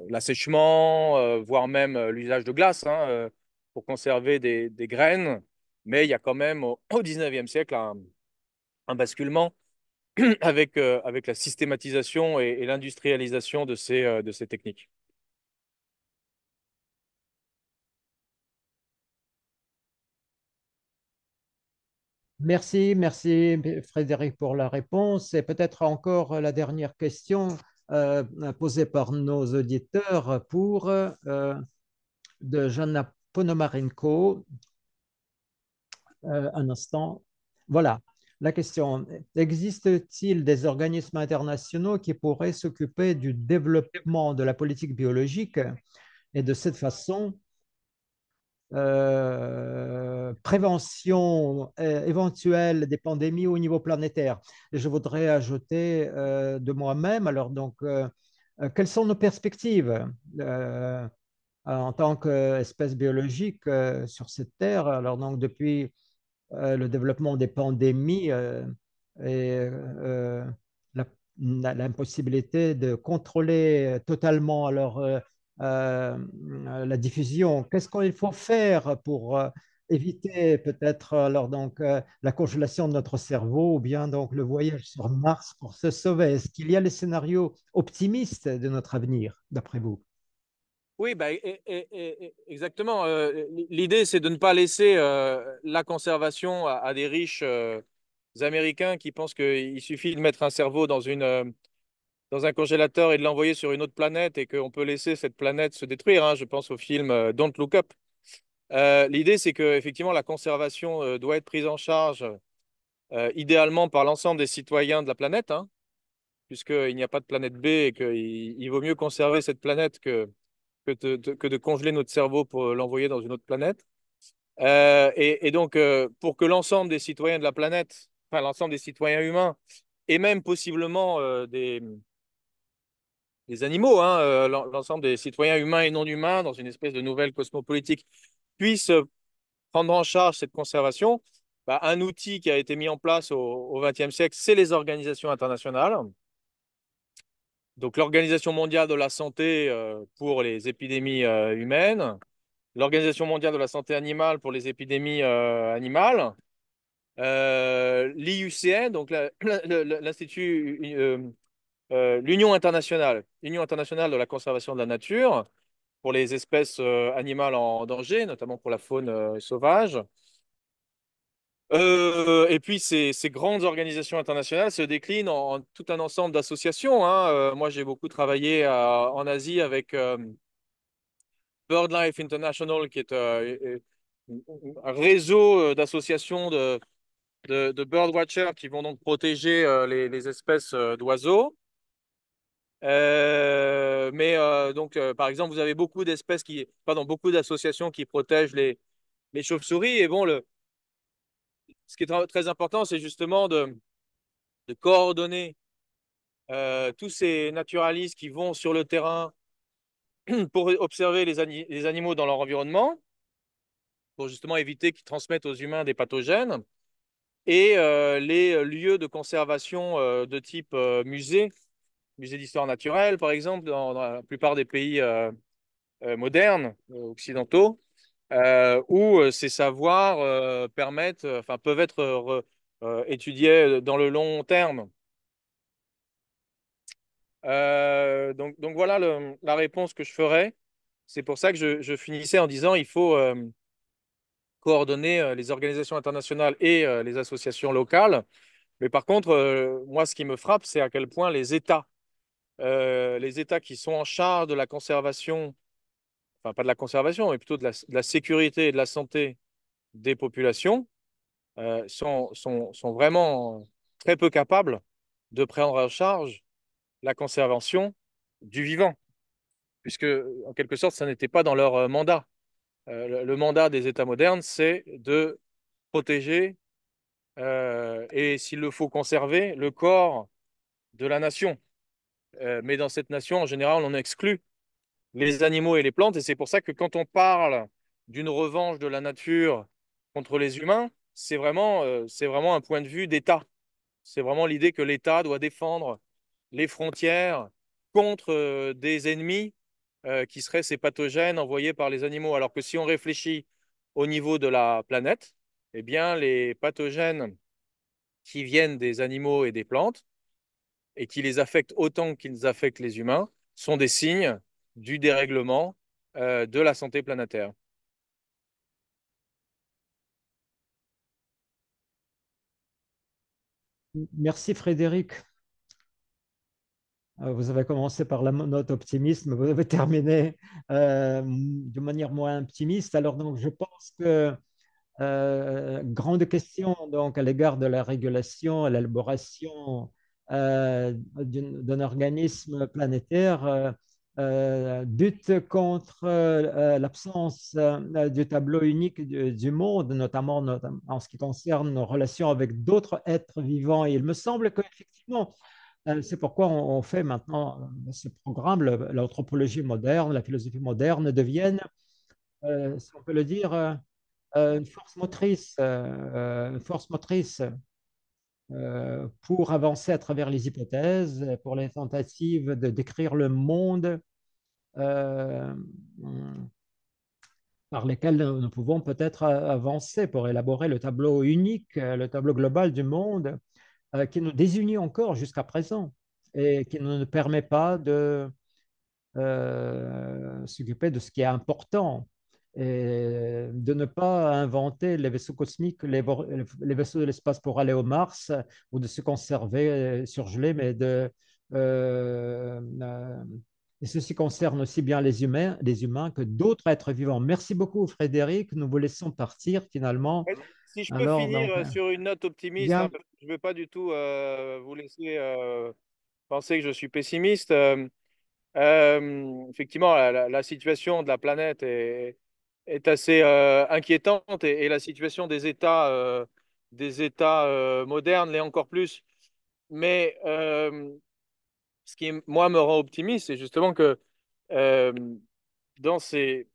l'assèchement, voire même l'usage de glace, hein, pour conserver des graines. Mais il y a quand même au 19e siècle un basculement avec la systématisation et l'industrialisation de ces techniques. Merci, merci Frédéric pour la réponse. Et peut-être encore la dernière question posée par nos auditeurs de Jana Ponomarenko. Un instant. Voilà. La question, existe-t-il des organismes internationaux qui pourraient s'occuper du développement de la politique biologique et de cette façon prévention éventuelle des pandémies au niveau planétaire? Et je voudrais ajouter de moi-même, alors donc, quelles sont nos perspectives en tant qu'espèce biologique sur cette Terre? Alors donc, depuis le développement des pandémies et la- l'impossibilité de contrôler totalement la diffusion. Qu'est-ce qu'il faut faire pour éviter peut-être alors donc la congélation de notre cerveau ou bien donc le voyage sur Mars pour se sauver? Est-ce qu'il y a les scénarios optimistes de notre avenir, d'après vous? Oui, bah, exactement. L'idée, c'est de ne pas laisser la conservation à des riches Américains qui pensent qu'il suffit de mettre un cerveau dans un congélateur et de l'envoyer sur une autre planète et qu'on peut laisser cette planète se détruire, hein. Je pense au film Don't Look Up. L'idée, c'est que effectivement, la conservation doit être prise en charge idéalement par l'ensemble des citoyens de la planète, hein, puisqu'il n'y a pas de planète B et qu'il vaut mieux conserver cette planète que de congeler notre cerveau pour l'envoyer dans une autre planète. Et donc, pour que l'ensemble des citoyens de la planète, enfin l'ensemble des citoyens humains, et même possiblement des animaux, hein, l'ensemble des citoyens humains et non humains, dans une espèce de nouvelle cosmopolitique, puissent prendre en charge cette conservation, bah, un outil qui a été mis en place au XXe siècle, c'est les organisations internationales. Donc, l'Organisation mondiale de la santé pour les épidémies humaines, l'Organisation mondiale de la santé animale pour les épidémies animales, l'IUCN, donc l'Institut, l'Union internationale de la conservation de la nature pour les espèces animales en danger, notamment pour la faune sauvage. Et puis, ces grandes organisations internationales se déclinent en tout un ensemble d'associations, hein. Moi, j'ai beaucoup travaillé en Asie avec BirdLife International, qui est un réseau d'associations de birdwatchers qui vont donc protéger les espèces d'oiseaux. Mais donc, par exemple, vous avez beaucoup d'associations qui protègent les chauves-souris. Et bon, ce qui est très important, c'est justement de coordonner tous ces naturalistes qui vont sur le terrain pour observer les animaux dans leur environnement, pour justement éviter qu'ils transmettent aux humains des pathogènes, et les lieux de conservation de type musée musée d'histoire naturelle, par exemple, dans la plupart des pays modernes, occidentaux, où ces savoirs enfin, peuvent être étudiés dans le long terme. Donc voilà la réponse que je ferai. C'est pour ça que je finissais en disant il faut coordonner les organisations internationales et les associations locales. Mais par contre, moi, ce qui me frappe, c'est à quel point les États qui sont en charge de la conservation, enfin pas de la conservation, mais plutôt de la sécurité et de la santé des populations, sont vraiment très peu capables de prendre en charge la conservation du vivant, puisque en quelque sorte, ça n'était pas dans leur mandat. Le mandat des États modernes, c'est de protéger et, s'il le faut, conserver le corps de la nation. Mais dans cette nation, en général, on exclut les animaux et les plantes, et c'est pour ça que quand on parle d'une revanche de la nature contre les humains, c'est vraiment un point de vue d'État. C'est vraiment l'idée que l'État doit défendre les frontières contre des ennemis qui seraient ces pathogènes envoyés par les animaux. Alors que si on réfléchit au niveau de la planète, eh bien, les pathogènes qui viennent des animaux et des plantes et qui les affectent autant qu'ils affectent les humains sont des signes du dérèglement de la santé planétaire. Merci Frédéric. Vous avez commencé par la note optimiste, mais vous avez terminé de manière moins optimiste. Alors donc, je pense que grande question donc à l'égard de la régulation, à l'élaboration d'un organisme planétaire, lutte contre l'absence du tableau unique du monde, notamment en ce qui concerne nos relations avec d'autres êtres vivants. Et il me semble qu'effectivement, c'est pourquoi on fait maintenant ce programme, l'anthropologie moderne, la philosophie moderne deviennent, si on peut le dire, une force motrice pour avancer à travers les hypothèses, pour les tentatives de décrire le monde euh, par lesquelles nous pouvons peut-être avancer pour élaborer le tableau unique, le tableau global du monde qui nous désunit encore jusqu'à présent et qui ne nous permet pas de s'occuper de ce qui est important et de ne pas inventer les vaisseaux cosmiques, les vaisseaux de l'espace pour aller au Mars ou de se conserver surgelés, mais et ceci concerne aussi bien les humains que d'autres êtres vivants. Merci beaucoup, Frédéric. Nous vous laissons partir finalement. Si je peux Alors, finir donc, sur une note optimiste, hein, bien, parce que je ne veux pas du tout vous laisser penser que je suis pessimiste. Effectivement, la situation de la planète est assez inquiétante et la situation des États modernes l'est encore plus. Mais ce qui, moi, me rend optimiste, c'est justement que euh, dans ces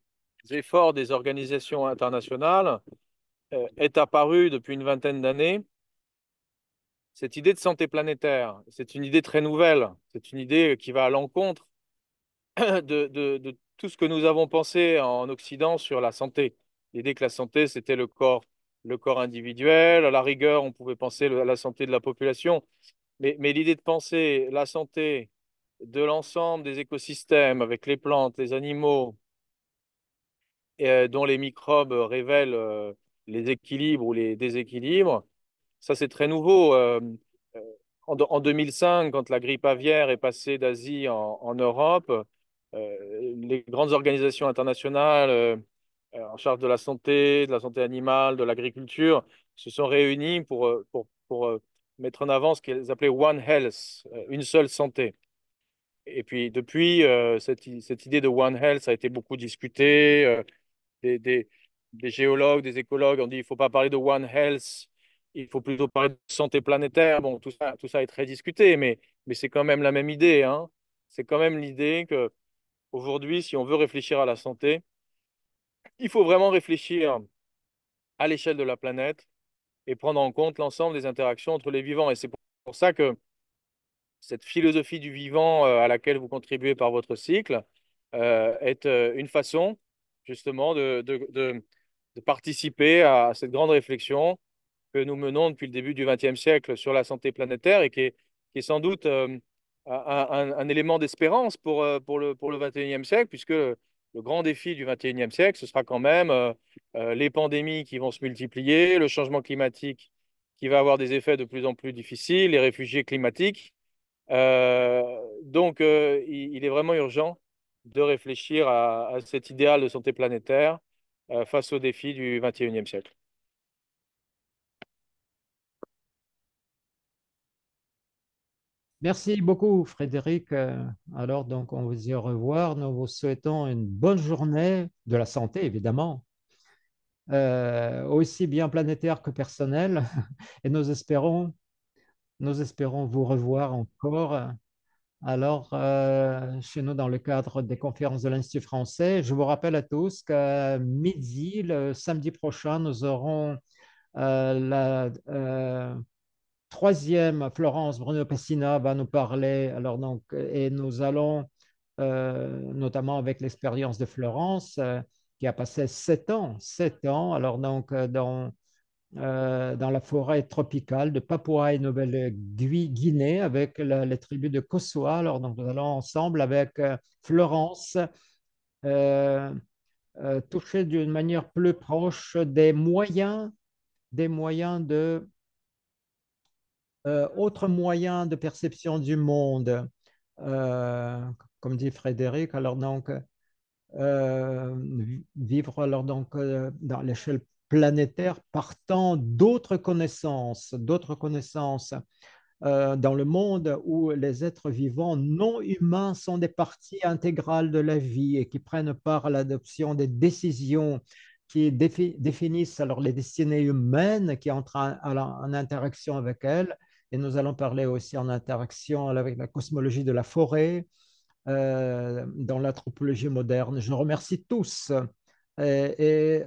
efforts des organisations internationales est apparue depuis une vingtaine d'années cette idée de santé planétaire. C'est une idée très nouvelle. C'est une idée qui va à l'encontre de tout ce que nous avons pensé en Occident sur la santé. L'idée que la santé, c'était le corps individuel. À la rigueur, on pouvait penser à la santé de la population. Mais l'idée de penser la santé de l'ensemble des écosystèmes avec les plantes, les animaux, dont les microbes révèlent les équilibres ou les déséquilibres, ça c'est très nouveau. Euh, en 2005, quand la grippe aviaire est passée d'Asie en Europe, les grandes organisations internationales en charge de la santé animale, de l'agriculture, se sont réunies pour mettre en avant ce qu'elles appelaient One Health, une seule santé. Et puis depuis, cette idée de One Health a été beaucoup discutée. Des, des- des géologues, des écologues ont dit il ne faut pas parler de One Health, il faut plutôt parler de santé planétaire. Bon, tout ça est très discuté, mais c'est quand même la même idée, hein. C'est quand même l'idée que aujourd'hui, si on veut réfléchir à la santé, il faut vraiment réfléchir à l'échelle de la planète et prendre en compte l'ensemble des interactions entre les vivants. Et c'est pour ça que cette philosophie du vivant à laquelle vous contribuez par votre cycle est une façon justement de participer à cette grande réflexion que nous menons depuis le début du XXe siècle sur la santé planétaire et qui est sans doute un élément d'espérance pour le XXIe siècle, puisque le grand défi du XXIe siècle, ce sera quand même les pandémies qui vont se multiplier, le changement climatique qui va avoir des effets de plus en plus difficiles, les réfugiés climatiques. Donc, il est vraiment urgent de réfléchir à cet idéal de santé planétaire face aux défis du XXIe siècle. Merci beaucoup, Frédéric. Alors, donc, on vous dit au revoir. Nous vous souhaitons une bonne journée, de la santé, évidemment, aussi bien planétaire que personnelle. Et nous espérons vous revoir encore. Alors, chez nous, dans le cadre des conférences de l'Institut français, je vous rappelle à tous qu'à midi, le samedi prochain, nous aurons la troisième, Florence Bruno Pessina va nous parler. Alors donc, et nous allons, notamment avec l'expérience de Florence, qui a passé 7 ans, 7 ans, alors donc dans la forêt tropicale de Papouasie et Nouvelle-Guinée avec les tribus de Kossoa. Alors donc, nous allons ensemble avec Florence euh, toucher d'une manière plus proche des moyens autres moyens de perception du monde. Euh, Comme dit Frédéric, alors donc vivre alors donc dans l'échelle planétaire partant d'autres connaissances dans le monde où les êtres vivants non humains sont des parties intégrales de la vie et qui prennent part à l'adoption des décisions qui définissent alors les destinées humaines qui entrent en interaction avec elles. Et nous allons parler aussi en interaction avec la cosmologie de la forêt, dans l'anthropologie moderne. Je remercie tous et